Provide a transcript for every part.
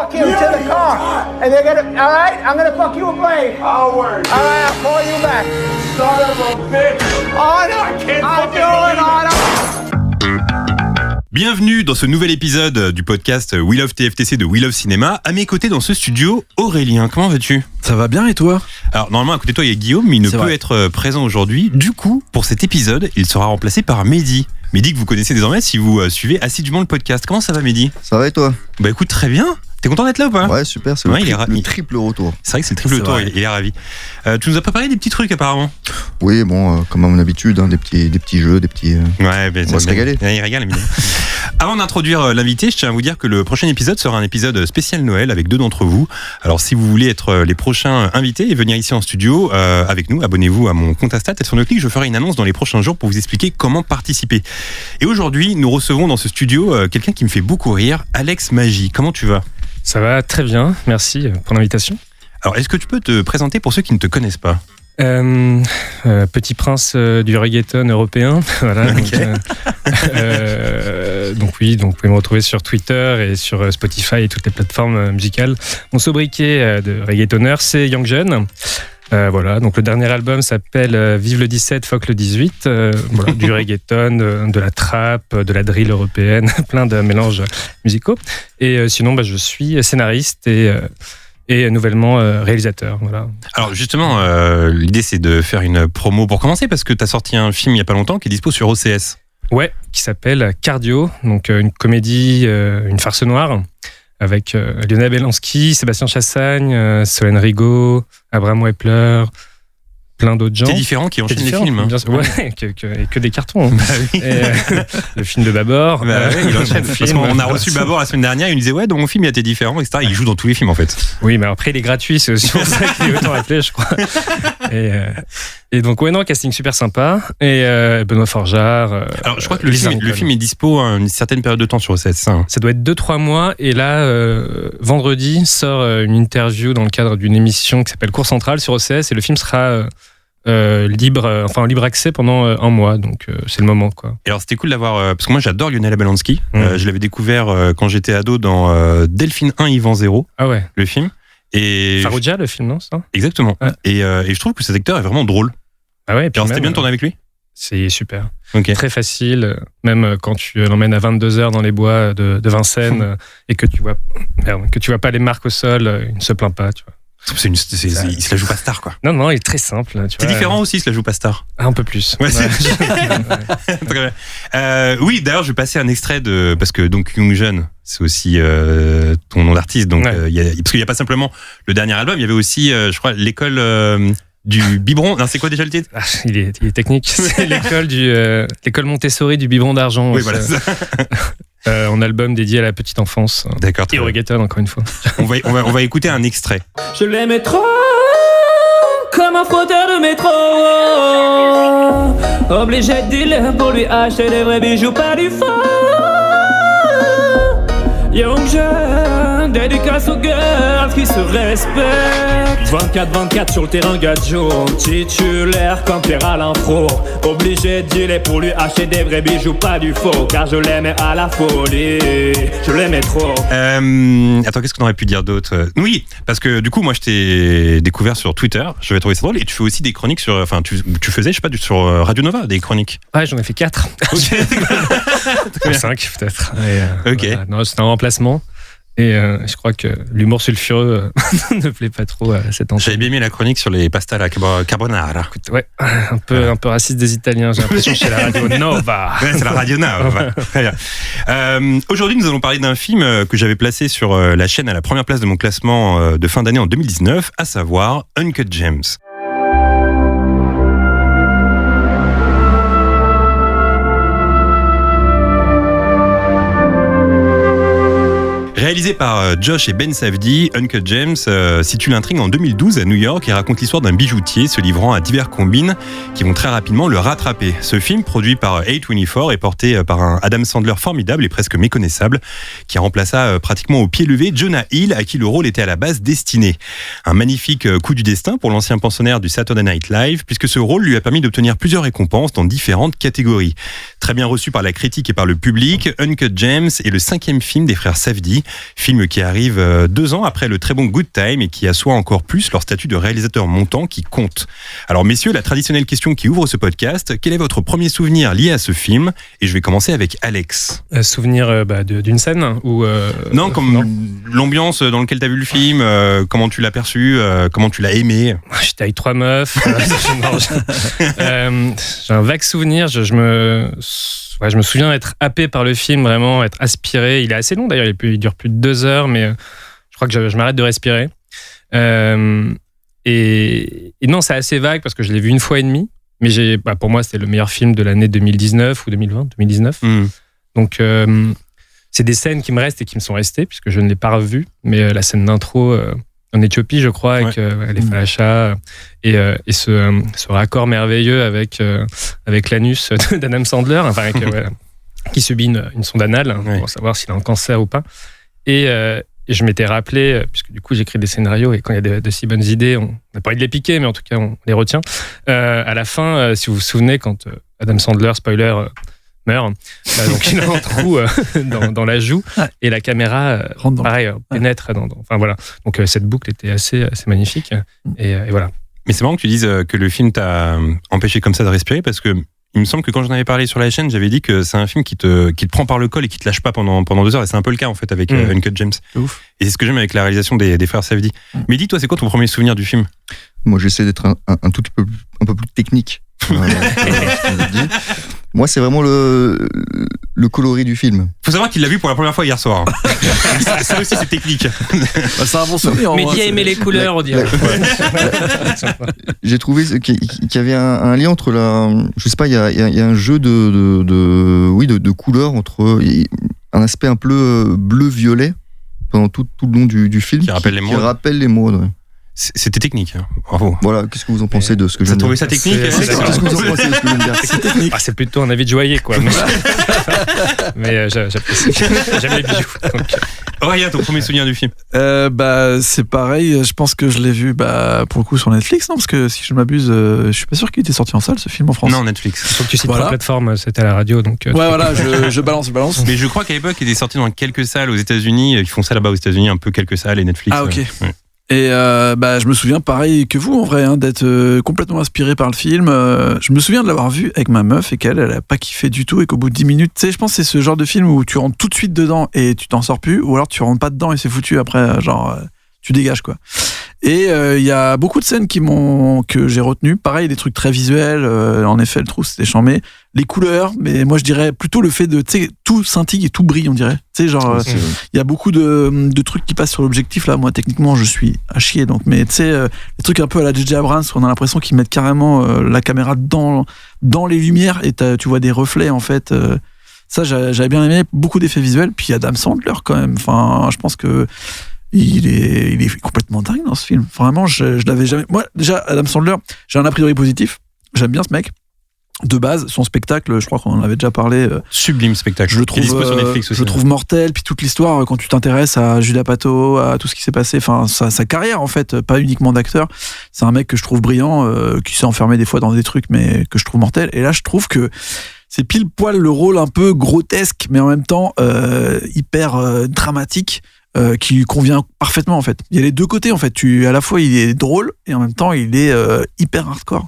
walk him to the car. And they're gonna, all right? I'm gonna fuck you a blade. I'll work. All right, I'll call you back. Son of a bitch. I'll do it, Honor. Bienvenue dans ce nouvel épisode du podcast We Love TFTC de We Love Cinéma. À mes côtés dans ce studio, Aurélien, comment vas-tu ? Ça va bien et toi ? Alors normalement à côté de toi il y a Guillaume, mais il ne peut être présent aujourd'hui. Du coup, pour cet épisode, il sera remplacé par Mehdi. Mehdi que vous connaissez désormais si vous suivez assidûment le podcast. Comment ça va Mehdi ? Ça va et toi ? Bah écoute, très bien. T'es content d'être là ou pas ? Ouais, super, c'est le triple retour. C'est vrai que c'est le triple retour, il est ravi. Tu nous as préparé des petits trucs apparemment. Oui, bon, comme à mon habitude, hein, des petits jeux, des petits... Ouais, ben, on va se régaler. Il régale, évidemment. Avant d'introduire l'invité, je tiens à vous dire que le prochain épisode sera un épisode spécial Noël avec 2 d'entre vous. Alors si vous voulez être les prochains invités et venir ici en studio avec nous, abonnez-vous à mon compte Insta, sur NoClick, je ferai une annonce dans les prochains jours pour vous expliquer comment participer. Et aujourd'hui, nous recevons dans ce studio quelqu'un qui me fait beaucoup rire, Alex Magie. Comment tu vas ? Ça va très bien, merci pour l'invitation. Alors, est-ce que tu peux te présenter pour ceux qui ne te connaissent pas ? Petit prince du reggaeton européen, voilà. Okay. Donc vous pouvez me retrouver sur Twitter et sur Spotify et toutes les plateformes musicales. Mon sobriquet de reggaetonner, c'est Young Jeune. Voilà, donc le dernier album s'appelle Vive le 17, fuck le 18. Voilà, du reggaeton, de la trap, de la drill européenne, plein de mélanges musicaux. Et sinon, je suis scénariste et nouvellement réalisateur. Voilà. Alors justement, l'idée c'est de faire une promo pour commencer parce que tu as sorti un film il n'y a pas longtemps qui est dispo sur OCS. Ouais, qui s'appelle Cardio, donc une comédie, une farce noire. Avec Lionel Belanski, Sébastien Chassagne, Solène Rigaud, Abraham Wepler, plein d'autres gens. C'est différent qui enchaînent les films. Hein. Bien sûr, ouais, que des cartons. Hein. Bah oui. Le film de Babor. Il enchaîne. Parce qu'on a reçu Babor la semaine dernière, il nous disait ouais, dans mon film il était différent, etc. Il joue dans tous les films en fait. Oui, mais après il est gratuit, c'est aussi pour ça qu'il est autant appelé, je crois. Et donc ouais, non, casting super sympa. Et Benoît Forjard. Alors je crois que le film est dispo à une certaine période de temps sur OCS. Ça doit être 2-3 mois. Et là, vendredi sort une interview dans le cadre d'une émission qui s'appelle Cours Central sur OCS et le film sera libre accès pendant un mois, donc c'est le moment quoi. Et alors c'était cool d'avoir parce que moi j'adore Lionel Belanski. Je l'avais découvert quand j'étais ado dans Delphine 1 Yvan 0. Ah ouais. Le film. Et Farouja le film, non ça ? Exactement. Ouais. Et je trouve que cet acteur est vraiment drôle. Ah ouais. Et puis alors c'était bien de tourner avec lui. C'est super. Okay. Très facile, même quand tu l'emmènes à 22h dans les bois de Vincennes et que tu vois pas les marques au sol, il ne se plaint pas, tu vois. Il se la joue pas star quoi. Non, il est très simple. C'est différent aussi, il se la joue pas star. Un peu plus. Ouais, Très bien. Oui, d'ailleurs, je vais passer un extrait parce que donc Young Jeune, c'est aussi ton nom d'artiste. Donc, parce qu'il n'y a pas simplement le dernier album, il y avait aussi, je crois, l'école du biberon. Non, c'est quoi déjà le titre ? Il est technique. C'est l'école Montessori du biberon d'argent. Oui, voilà. Un album dédié à la petite enfance. D'accord. Et au reggaeton, encore une fois. On va écouter un extrait. Je l'aimais trop, comme un frotteur de métro. Obligé de dealer pour lui acheter des vrais bijoux, pas du faux. Young jeune, dédicace aux girls qui se respectent. 24-24 sur le terrain, gadjo, titulaire comme Pierre Alain Fro. Obligé de dealer pour lui acheter des vrais bijoux, pas du faux. Car je l'aimais à la folie, je l'aimais trop. Attends, qu'est-ce qu'on aurait pu dire d'autre ? Oui, parce que du coup, moi je t'ai découvert sur Twitter, je vais trouver ça drôle. Et tu fais aussi des chroniques sur, enfin tu faisais, je sais pas, sur Radio Nova, des chroniques. Ouais, j'en ai fait 4. Okay. 5 peut-être. Ok. Voilà. Non, c'était un remplacement. Et je crois que l'humour sulfureux ne plaît pas trop à cette antenne. J'avais bien aimé la chronique sur les pastas à la carbonara. Écoute, ouais, un peu raciste des Italiens, j'ai l'impression, chez la Radio Nova. Ouais, c'est la Radio Nova. Très bien. Aujourd'hui, nous allons parler d'un film que j'avais placé sur la chaîne à la première place de mon classement de fin d'année en 2019, à savoir Uncut Gems. Réalisé par Josh et Ben Safdie, Uncut Gems situe l'intrigue en 2012 à New York et raconte l'histoire d'un bijoutier se livrant à divers combines qui vont très rapidement le rattraper. Ce film, produit par A24, est porté par un Adam Sandler formidable et presque méconnaissable, qui remplaça pratiquement au pied levé Jonah Hill, à qui le rôle était à la base destiné. Un magnifique coup du destin pour l'ancien pensionnaire du Saturday Night Live, puisque ce rôle lui a permis d'obtenir plusieurs récompenses dans différentes catégories. Très bien reçu par la critique et par le public, Uncut Gems est le 5e film des frères Safdie, Film qui arrive 2 ans après le très bon Good Time et qui assoit encore plus leur statut de réalisateur montant qui compte. Alors messieurs, la traditionnelle question qui ouvre ce podcast, quel est votre premier souvenir lié à ce film ? Et je vais commencer avec Alex. Souvenir d'une scène ou Non, l'ambiance dans laquelle tu as vu le film, comment tu l'as perçu, comment tu l'as aimé. J'étais avec 3 meufs. J'ai un vague souvenir. Je me souviens être happé par le film, vraiment être aspiré. Il est assez long d'ailleurs, il dure plus de 2 heures, mais je crois que je m'arrête de respirer. Et non, c'est assez vague parce que je l'ai vu 1 fois et demie. Mais pour moi, c'était le meilleur film de l'année 2019 ou 2019. Donc, c'est des scènes qui me restent et qui me sont restées, puisque je ne l'ai pas revu. Mais la scène d'intro en Éthiopie, je crois, avec les Falachas et ce raccord merveilleux avec l'anus d'Adam Sandler, qui subit une sonde anale pour savoir s'il a un cancer ou pas. Et je m'étais rappelé, puisque du coup j'écris des scénarios et quand il y a de si bonnes idées, on n'a pas envie de les piquer, mais en tout cas on les retient. À la fin, si vous vous souvenez, quand Adam Sandler, spoiler, meurt, donc il a un trou dans la joue et la caméra, pénètre dans. Enfin voilà. Donc cette boucle était assez magnifique et voilà. Mais c'est marrant que tu dises que le film t'a empêché comme ça de respirer parce que il me semble que quand j'en avais parlé sur la chaîne, j'avais dit que c'est un film qui te prend par le col et qui te lâche pas pendant 2 heures. Et c'est un peu le cas en fait avec Uncut James. Ouf. Et c'est ce que j'aime avec la réalisation des frères Safdie. Mais dis-toi, c'est quoi ton premier souvenir du film ? Moi, j'essaie d'être un tout petit peu un peu plus technique. Moi, c'est vraiment le coloris du film. Faut savoir qu'il l'a vu pour la première fois hier soir. Ça aussi, c'est technique. C'est un bon souvenir. Mehdi a aimé les couleurs, on dirait. J'ai trouvé qu'il y avait un lien entre je sais pas, il y a un jeu de couleurs entre un aspect un peu bleu-violet pendant tout le long du film. Qui rappelle les modes. Ouais. C'était technique, hein. Bravo. Voilà, qu'est-ce que vous en pensez de ce que je viens de dire ? Vous trouvez ça technique ? Qu'est-ce que vous en pensez de ce que je viens de dire ? C'est technique. C'est plutôt un avis de joaillier, quoi. Mais j'apprécie. J'aime les bijoux. Aurélien, ton premier souvenir du film ? C'est pareil, je pense que je l'ai vu pour le coup sur Netflix, non ? Parce que si je m'abuse, je suis pas sûr qu'il était sorti en salle ce film en France. Non, Netflix. Il faut que tu cites la plateforme, c'était à la radio. Donc, je balance. Mais je crois qu'à l'époque, il était sorti dans quelques salles aux États-Unis. Ils font ça là-bas aux États-Unis, un peu quelques salles et Netflix. Ah, ok. Ouais. Et je me souviens pareil que vous en vrai d'être complètement inspiré par le film. Je me souviens de l'avoir vu avec ma meuf et qu'elle a pas kiffé du tout et qu'au bout de 10 minutes, tu sais, je pense que c'est ce genre de film où tu rentres tout de suite dedans et tu t'en sors plus, ou alors tu rentres pas dedans et c'est foutu après, tu dégages quoi. Et il y a beaucoup de scènes que j'ai retenues. Pareil, des trucs très visuels. En effet, le trou, c'était charmé. Les couleurs, mais moi je dirais plutôt le fait de, tu sais, tout scintille et tout brille, on dirait. Tu sais, il y a beaucoup de trucs qui passent sur l'objectif là. Moi, techniquement, je suis à chier. Donc, mais tu sais, les trucs un peu à la J.J. Abrams, où on a l'impression qu'ils mettent carrément la caméra dans les lumières et tu vois des reflets en fait. Ça, j'avais bien aimé. Beaucoup d'effets visuels. Puis Adam Sandler quand même. Enfin, je pense que il est complètement dingue dans ce film. Vraiment, je l'avais jamais. Moi, déjà, Adam Sandler, j'ai un a priori positif. J'aime bien ce mec. De base, son spectacle, je crois qu'on en avait déjà parlé. Sublime spectacle. Je le trouve, sur Netflix aussi, je le trouve mortel. Puis toute l'histoire, quand tu t'intéresses à Judah Pato, à tout ce qui s'est passé, enfin sa carrière en fait, pas uniquement d'acteur. C'est un mec que je trouve brillant, qui s'est enfermé des fois dans des trucs, mais que je trouve mortel. Et là, je trouve que c'est pile poil le rôle un peu grotesque, mais en même temps hyper dramatique. Qui lui convient parfaitement en fait. Il y a les deux côtés en fait. À la fois il est drôle et en même temps il est hyper hardcore.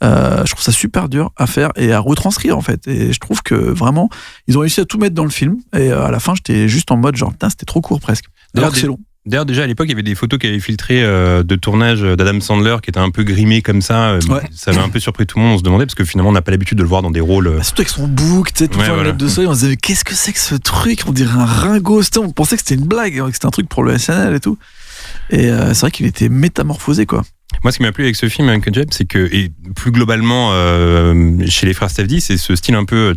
Je trouve ça super dur à faire et à retranscrire en fait. Et je trouve que vraiment ils ont réussi à tout mettre dans le film. Et à la fin j'étais juste en mode genre putain c'était trop court presque. Alors que c'est long. D'ailleurs, déjà à l'époque, il y avait des photos qui avaient filtré de tournage d'Adam Sandler qui était un peu grimé comme ça. Ça avait un peu surpris tout le monde. On se demandait parce que finalement, on n'a pas l'habitude de le voir dans des rôles. Surtout avec son bouc, tu sais, tout le temps une de soleil. On se disait, qu'est-ce que c'est que ce truc ? On dirait un Ringo. On pensait que c'était une blague, que c'était un truc pour le SNL et tout. Et c'est vrai qu'il était métamorphosé, quoi. Moi, ce qui m'a plu avec ce film, Uncut James, c'est que, et plus globalement, chez les frères Safdie, c'est ce style un peu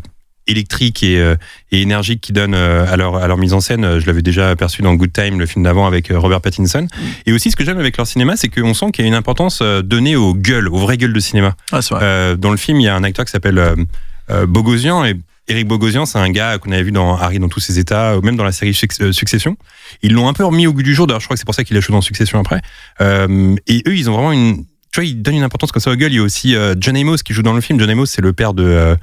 électrique et énergique qui donne à leur mise en scène. Je l'avais déjà aperçu dans Good Time, le film d'avant avec Robert Pattinson. Et aussi, ce que j'aime avec leur cinéma, c'est qu'on sent qu'il y a une importance donnée aux vraies gueules de cinéma. Ah, c'est vrai. Dans le film, il y a un acteur qui s'appelle Bogosian, et Eric Bogosian, c'est un gars qu'on avait vu dans Harry dans tous ses états, ou même dans la série Succession. Ils l'ont un peu remis au goût du jour. D'ailleurs, je crois que c'est pour ça qu'il a joué dans Succession après. Et eux, ils ont vraiment tu vois, ils donnent une importance comme ça aux gueules. Il y a aussi John Amos qui joue dans le film. John Amos, c'est le père de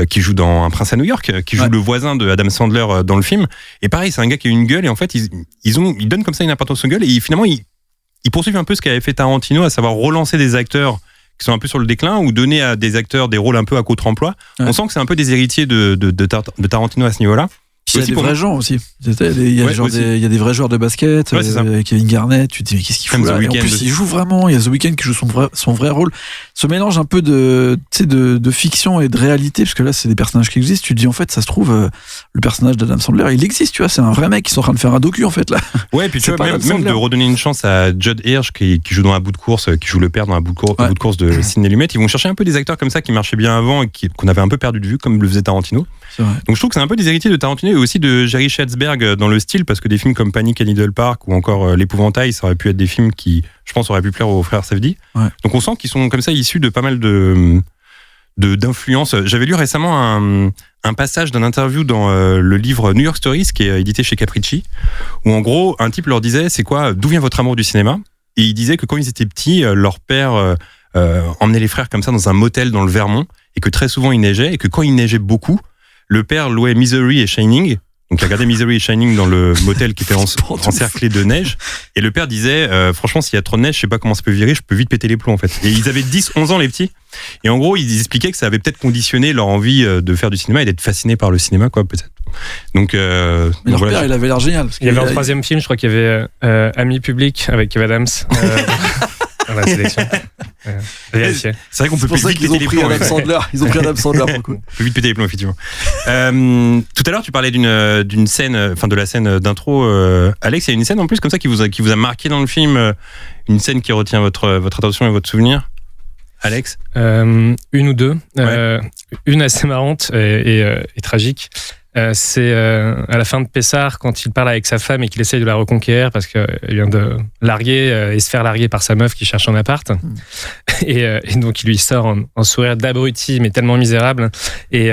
qui joue dans Un prince à New York, qui joue le voisin de Adam Sandler dans le film. Et pareil, c'est un gars qui a une gueule et en fait, ils donnent comme ça une importance aux gueules et finalement, ils poursuivent un peu ce qu'avait fait Tarantino, à savoir relancer des acteurs qui sont un peu sur le déclin ou donner à des acteurs des rôles un peu à contre-emploi. Ouais. On sent que c'est un peu des héritiers de Tarantino à ce niveau-là. Il y a des vrais gens aussi. Il y a des vrais joueurs de basket. Kevin Garnett, tu te dis mais qu'est-ce qu'il fout là ? Et en plus, il joue vraiment. Il y a The Weeknd qui joue son vrai rôle. Ce mélange un peu de fiction et de réalité, parce que là, c'est des personnages qui existent. Tu te dis en fait, ça se trouve, le personnage d'Adam Sandler, il existe. Tu vois, c'est un vrai mec qui sont en train de faire un docu en fait là. Ouais, et puis tu vois, même de redonner une chance à Judd Hirsch qui joue dans Un bout de course, qui joue le père dans Un bout de course de Sidney Lumet. Ils vont chercher un peu des acteurs comme ça qui marchaient bien avant et qu'on avait un peu perdu de vue, comme le faisait Tarantino. Donc je trouve que c'est un peu des héritiers de Tarantino et aussi de Jerry Schwartzberg dans le style, parce que des films comme Panic à Needle Park ou encore L'Épouvantail, ça aurait pu être des films qui, je pense, auraient pu plaire aux frères Safdie. Ouais. Donc on sent qu'ils sont comme ça issus de pas mal d'influences. J'avais lu récemment un passage d'un interview dans le livre New York Stories, qui est édité chez Capricci, où en gros un type leur disait d'où vient votre amour du cinéma, et il disait que quand ils étaient petits, leur père emmenait les frères comme ça dans un motel dans le Vermont, et que très souvent il neigeait, et que quand il neigeait beaucoup, le père louait Misery et Shining. Donc il regardait Misery et Shining dans le motel qui était encerclé de neige, et le père disait franchement, s'il y a trop de neige, je sais pas comment ça peut virer, je peux vite péter les plombs en fait. Et ils avaient 10-11 ans les petits, et en gros ils expliquaient que ça avait peut-être conditionné leur envie de faire du cinéma et d'être fascinés par le cinéma, quoi, peut-être. Donc mais leur père, il avait l'air génial, parce il y avait un troisième film, je crois qu'il y avait Ami Public avec Kev Adams. Dans la sélection. C'est vrai qu'on peut plus vite péter les plombs. Ils ont pris Adam Sandler pour le coup. On peut vite péter les plombs, effectivement. Tout à l'heure, tu parlais d'une scène, enfin de la scène d'intro. Alex, il y a une scène en plus comme ça qui vous a marqué dans le film, une scène qui retient votre attention et votre souvenir, Alex? Une ou deux. Une assez marrante et tragique. C'est à la fin de Pessard, quand il parle avec sa femme et qu'il essaye de la reconquérir parce qu'il vient de larguer et se faire larguer par sa meuf qui cherche un appart. Et donc il lui sort un sourire d'abruti mais tellement misérable, et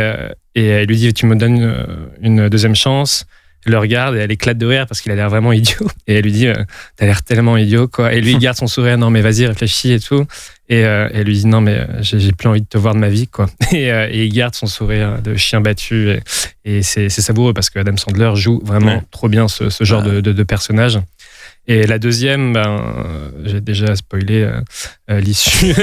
elle lui dit tu me donnes une deuxième chance. Elle le regarde et elle éclate de rire parce qu'il a l'air vraiment idiot, et elle lui dit t'as l'air tellement idiot, quoi. Et lui il garde son sourire, non mais vas-y réfléchis et tout, et elle lui dit non mais j'ai plus envie de te voir de ma vie, quoi. Et il garde son sourire de chien battu, et c'est savoureux parce que Adam Sandler joue vraiment trop bien ce genre de personnage. Et la deuxième, j'ai déjà spoilé l'issue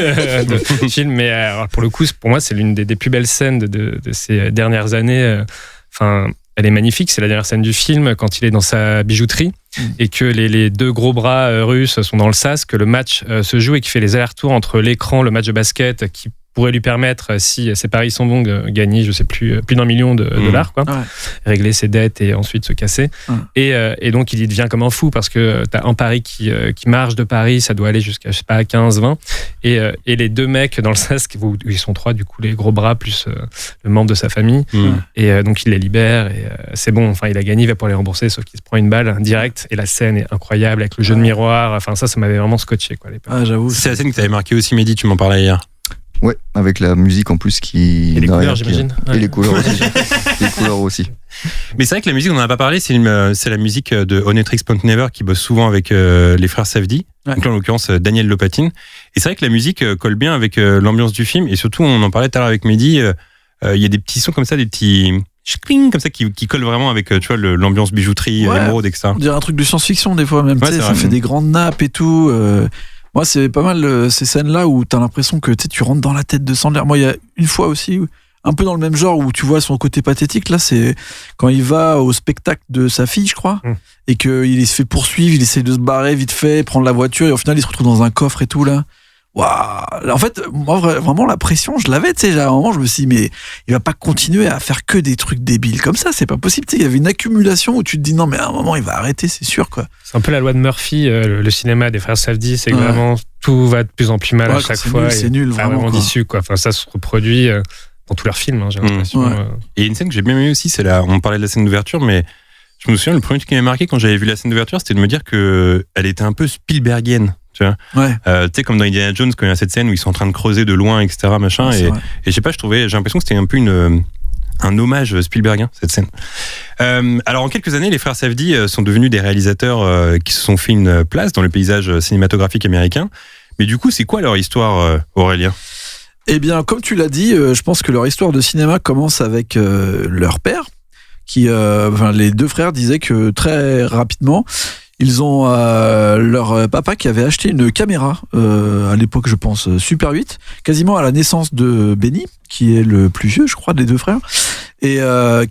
du film, mais alors pour le coup, pour moi, c'est l'une des plus belles scènes de ces dernières années. Enfin, elle est magnifique. C'est la dernière scène du film, quand il est dans sa bijouterie et que les deux gros bras russes sont dans le sas, que le match se joue et qu'il fait les allers-retours entre l'écran, le match de basket, qui pourrait lui permettre, si ses paris sont bons, de gagner, je sais plus d'1 million de dollars, quoi. Ouais. Régler ses dettes et ensuite se casser. Et donc, il y devient comme un fou parce que t'as un pari qui marche de Paris, ça doit aller jusqu'à, je sais pas, 15, 20. Et les deux mecs dans le sas, où ils sont trois, du coup, les gros bras plus le membre de sa famille. Et donc, il les libère et c'est bon. Enfin, il a gagné, il va pouvoir les rembourser, sauf qu'il se prend une balle direct. Et la scène est incroyable avec le jeu de miroir. Enfin, ça m'avait vraiment scotché, quoi, à l'époque. J'avoue. C'est la scène que t'avais marqué aussi, Mehdi, tu m'en parlais hier. Ouais, avec la musique en plus qui... Et les couleurs, j'imagine. Et les couleurs aussi. Les couleurs aussi. Mais c'est vrai que la musique, on n'en a pas parlé, c'est la musique de Onetrix Point Never qui bosse souvent avec les frères Safdie. Ouais. Donc là, en l'occurrence, Daniel Lopatine. Et c'est vrai que la musique colle bien avec l'ambiance du film. Et surtout, on en parlait tout à l'heure avec Mehdi, il y a des petits sons comme ça, des petits... comme ça qui collent vraiment avec tu vois l'ambiance bijouterie, émeraude, etc. On dirait un truc de science-fiction des fois même. Ça fait des grandes nappes et tout. Moi, c'est pas mal ces scènes-là où t'as l'impression que tu rentres dans la tête de Sandler. Moi, il y a une fois aussi, un peu dans le même genre, où tu vois son côté pathétique. Là, c'est quand il va au spectacle de sa fille, je crois, et qu'il se fait poursuivre, il essaie de se barrer vite fait, prendre la voiture, et au final, il se retrouve dans un coffre et tout, là. Waouh! En fait, moi, vraiment, la pression, je l'avais, tu sais. À un moment, je me suis dit, mais il va pas continuer à faire que des trucs débiles comme ça, c'est pas possible. Tu sais, il y avait une accumulation où tu te dis, non, mais à un moment, il va arrêter, c'est sûr, quoi. C'est un peu la loi de Murphy, le cinéma des frères Safdie, c'est que vraiment tout va de plus en plus mal à chaque fois. C'est nul, vraiment d'issue, quoi. Enfin, ça se reproduit dans tous leurs films, j'ai l'impression. Et une scène que j'ai bien aimée aussi, c'est on parlait de la scène d'ouverture, mais je me souviens, le premier truc qui m'a marqué quand j'avais vu la scène d'ouverture, c'était de me dire que elle était un peu Spielbergienne. Tu vois, tu sais, comme dans Indiana Jones, quand il y a cette scène où ils sont en train de creuser de loin, etc., machin, et je sais pas, j'ai l'impression que c'était un peu un hommage Spielbergien, cette scène. Alors, en quelques années, les frères Safdie sont devenus des réalisateurs qui se sont fait une place dans le paysage cinématographique américain. Mais du coup, c'est quoi leur histoire, Aurélien ? Eh bien, comme tu l'as dit, je pense que leur histoire de cinéma commence avec leur père, qui, les deux frères disaient que très rapidement, ils ont leur papa qui avait acheté une caméra, à l'époque, je pense, Super 8, quasiment à la naissance de Benny, qui est le plus vieux, je crois, des deux frères, et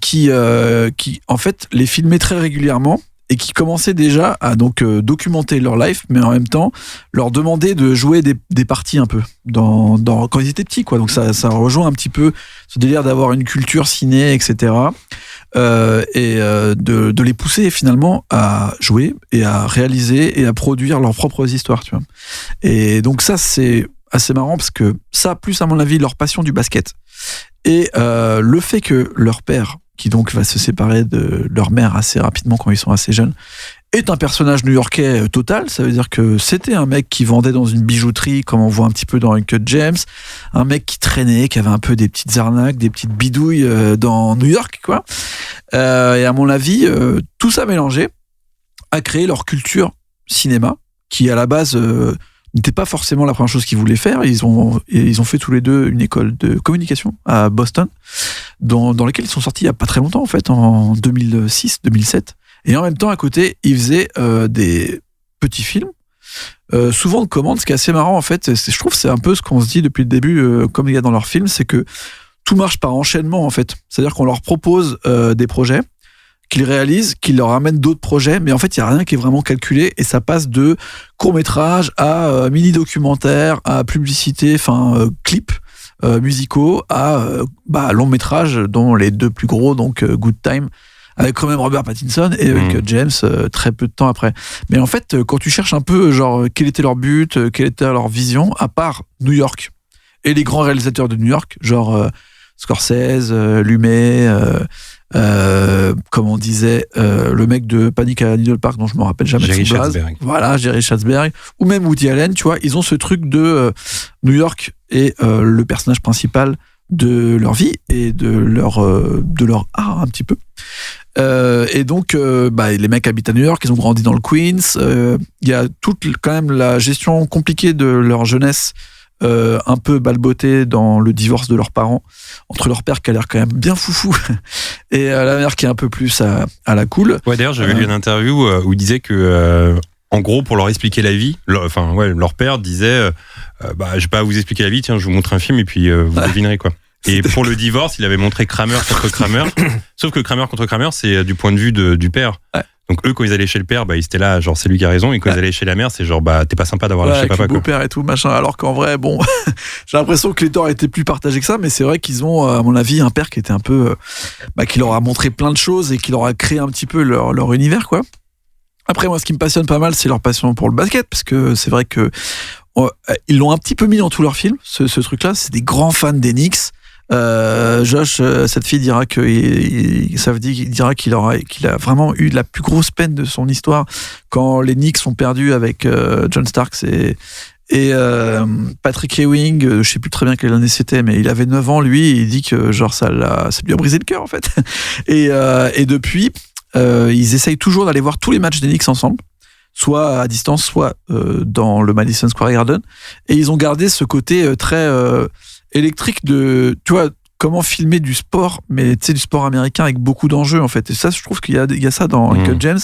qui en fait, les filmait très régulièrement, et qui commençait déjà à donc documenter leur life, mais en même temps leur demander de jouer des parties un peu dans quand ils étaient petits, quoi. Donc ça rejoint un petit peu ce délire d'avoir une culture ciné, etc. De les pousser finalement à jouer et à réaliser et à produire leurs propres histoires, tu vois. Et donc ça, c'est assez marrant parce que ça, plus à mon avis, leur passion du basket et le fait que leur père, qui donc va se séparer de leur mère assez rapidement quand ils sont assez jeunes, est un personnage new-yorkais total. Ça veut dire que c'était un mec qui vendait dans une bijouterie, comme on voit un petit peu dans Uncut James, un mec qui traînait, qui avait un peu des petites arnaques, des petites bidouilles dans New York, quoi. Et à mon avis, tout ça mélangé a créé leur culture cinéma, qui à la base n'était pas forcément la première chose qu'ils voulaient faire. Ils ont fait tous les deux une école de communication à Boston, dans laquelle ils sont sortis il y a pas très longtemps, en fait, en 2006-2007. Et en même temps, à côté, ils faisaient des petits films, souvent de commande. Ce qui est assez marrant, en fait, je trouve que c'est un peu ce qu'on se dit depuis le début, comme il y a dans leurs films, c'est que tout marche par enchaînement, en fait. C'est-à-dire qu'on leur propose des projets, qu'ils réalisent, qu'ils leur amènent d'autres projets, mais en fait, il n'y a rien qui est vraiment calculé, et ça passe de court-métrage à mini-documentaire, à publicité, clips musicaux, à long-métrage, dont les deux plus gros, donc Good Time, avec quand même Robert Pattinson et avec James très peu de temps après. Mais en fait, quand tu cherches un peu, genre, quel était leur but, quelle était leur vision, à part New York, et les grands réalisateurs de New York, genre Scorsese, Lumet, comme on disait, le mec de Panic à Needle Park, dont je me rappelle jamais Jerry son blaze. Schatzberg. Voilà, Jerry Schatzberg, ou même Woody Allen, tu vois, ils ont ce truc de New York et le personnage principal de leur vie et de leur art un petit peu. Et donc, les mecs habitent à New York, ils ont grandi dans le Queens. Il y a toute quand même la gestion compliquée de leur jeunesse, un peu balbottée dans le divorce de leurs parents, entre leur père qui a l'air quand même bien foufou et la mère qui est un peu plus à la cool. Ouais, d'ailleurs, j'avais lu une interview où il disait que, en gros, pour leur expliquer la vie, leur père disait je vais pas vous expliquer la vie, tiens, je vous montre un film et puis vous devinerez, quoi. Et pour le divorce, il avait montré Kramer contre Kramer. Sauf que Kramer contre Kramer, c'est du point de vue du père. Ouais. Donc eux, quand ils allaient chez le père, ils étaient là, genre c'est lui qui a raison. Et quand ils allaient chez la mère, c'est genre t'es pas sympa d'avoir lâché papa. Avec le beau-père et tout, machin. Alors qu'en vrai, bon, j'ai l'impression que les torts étaient plus partagés que ça. Mais c'est vrai qu'ils ont, à mon avis, un père qui était un peu, qui leur a montré plein de choses et qui leur a créé un petit peu leur univers, quoi. Après, moi, ce qui me passionne pas mal, c'est leur passion pour le basket, parce que c'est vrai que ils l'ont un petit peu mis dans tous leurs films, ce truc-là. C'est des grands fans des Knicks. Josh, cette fille dira qu'il a vraiment eu la plus grosse peine de son histoire quand les Knicks sont perdus avec John Starks et Patrick Ewing, je sais plus très bien quelle année c'était, mais il avait 9 ans lui, et il dit que genre ça lui a brisé le cœur en fait. Et depuis, ils essayent toujours d'aller voir tous les matchs des Knicks ensemble, soit à distance, soit dans le Madison Square Garden, et ils ont gardé ce côté très électrique de, tu vois, comment filmer du sport, mais tu sais, du sport américain avec beaucoup d'enjeux, en fait. Et ça, je trouve qu'il y a ça dans Uncut James.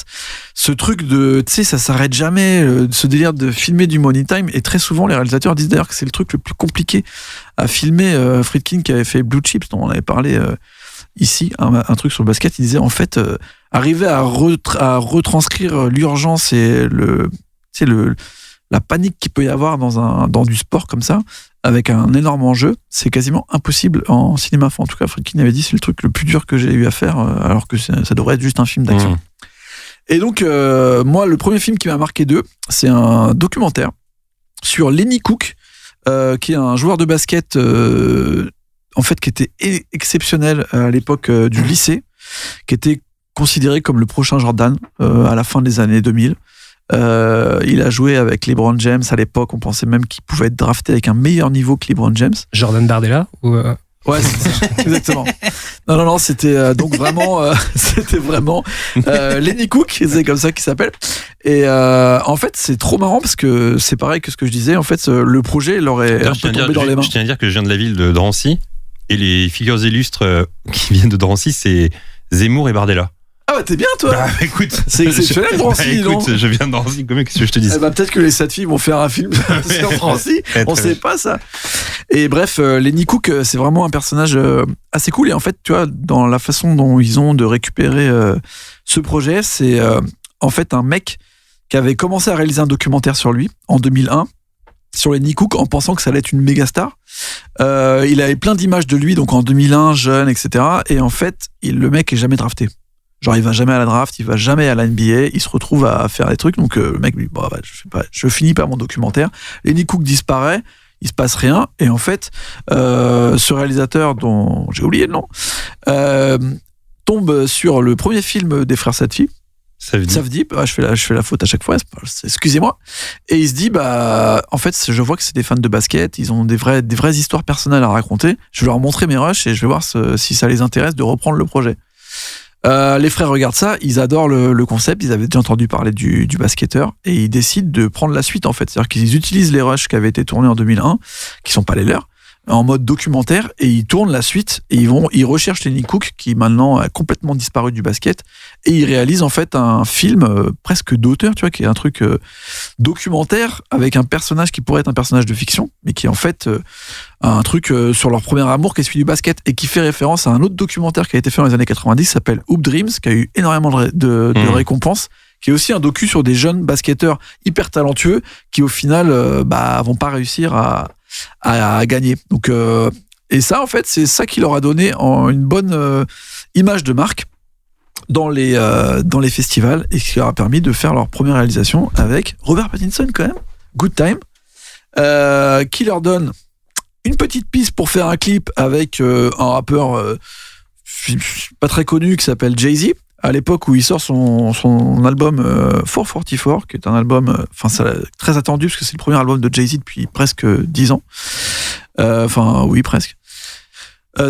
Ce truc de, tu sais, ça s'arrête jamais, ce délire de filmer du money time. Et très souvent, les réalisateurs disent d'ailleurs que c'est le truc le plus compliqué à filmer. Friedkin, qui avait fait Blue Chips, dont on avait parlé ici, un truc sur le basket, il disait, en fait, arriver à retranscrire l'urgence et la panique qu'il peut y avoir dans du sport comme ça, avec un énorme enjeu, c'est quasiment impossible en cinéma. Enfin, en tout cas, Friedkin avait dit c'est le truc le plus dur que j'ai eu à faire, alors que ça devrait être juste un film d'action. Et donc, moi, le premier film qui m'a marqué d'eux, c'est un documentaire sur Lenny Cook, qui est un joueur de basket, en fait, qui était exceptionnel à l'époque du lycée, qui était considéré comme le prochain Jordan à la fin des années 2000. Il a joué avec LeBron James à l'époque, on pensait même qu'il pouvait être drafté avec un meilleur niveau que LeBron James. Jordan Bardella ou Ouais, c'est ça, exactement. Non, c'était donc vraiment, Lenny Cook, c'est comme ça qu'il s'appelle. Et en fait, c'est trop marrant parce que c'est pareil que ce que je disais. En fait, le projet leur est un peu tombé dans les mains. Je tiens à dire que je viens de la ville de Drancy et les figures illustres qui viennent de Drancy, c'est Zemmour et Bardella. Ah bah t'es bien toi. Bah écoute, c'est exceptionnel Drancy, non? Je viens de Drancy, comment que je te dis? Peut-être que les 7 filles vont faire un film sur Drancy, on sait pas ça. Et bref, Lenny Cook, c'est vraiment un personnage assez cool. Et en fait, tu vois, dans la façon dont ils ont de récupérer ce projet, c'est en fait un mec qui avait commencé à réaliser un documentaire sur lui en 2001, sur Lenny Cook, en pensant que ça allait être une méga star. Il avait plein d'images de lui, donc en 2001, jeune, etc. Et en fait, le mec est jamais drafté. Genre, il va jamais à la draft, il va jamais à la NBA, il se retrouve à faire des trucs. Donc, le mec lui dit, je finis pas mon documentaire. Lenny Cook disparaît, il se passe rien. Et en fait, ce réalisateur dont j'ai oublié le nom, tombe sur le premier film des frères Safdie. Safdie, je fais la faute à chaque fois, excusez-moi. Et il se dit, en fait, je vois que c'est des fans de basket, ils ont des vraies histoires personnelles à raconter. Je vais leur montrer mes rushs et je vais voir si ça les intéresse de reprendre le projet. Les frères regardent ça, ils adorent le concept, ils avaient déjà entendu parler du basketteur et ils décident de prendre la suite en fait. C'est-à-dire qu'ils utilisent les rushs qui avaient été tournés en 2001, qui sont pas les leurs, en mode documentaire et ils tournent la suite et ils recherchent Lenny Cook qui maintenant a complètement disparu du basket et ils réalisent en fait un film presque d'auteur, tu vois, qui est un truc documentaire avec un personnage qui pourrait être un personnage de fiction mais qui est en fait un truc sur leur premier amour qui est celui du basket et qui fait référence à un autre documentaire qui a été fait dans les années 90 qui s'appelle Hoop Dreams, qui a eu énormément de récompenses, qui est aussi un docu sur des jeunes basketteurs hyper talentueux qui au final vont pas réussir à gagner. Donc et ça en fait c'est ça qui leur a donné une bonne image de marque dans les festivals et qui leur a permis de faire leur première réalisation avec Robert Pattinson quand même, Good Time, qui leur donne une petite piste pour faire un clip avec un rappeur pas très connu qui s'appelle Jay-Z, à l'époque où il sort son album 444, qui est un album très attendu parce que c'est le premier album de Jay-Z depuis presque 10 ans. Oui, presque. Et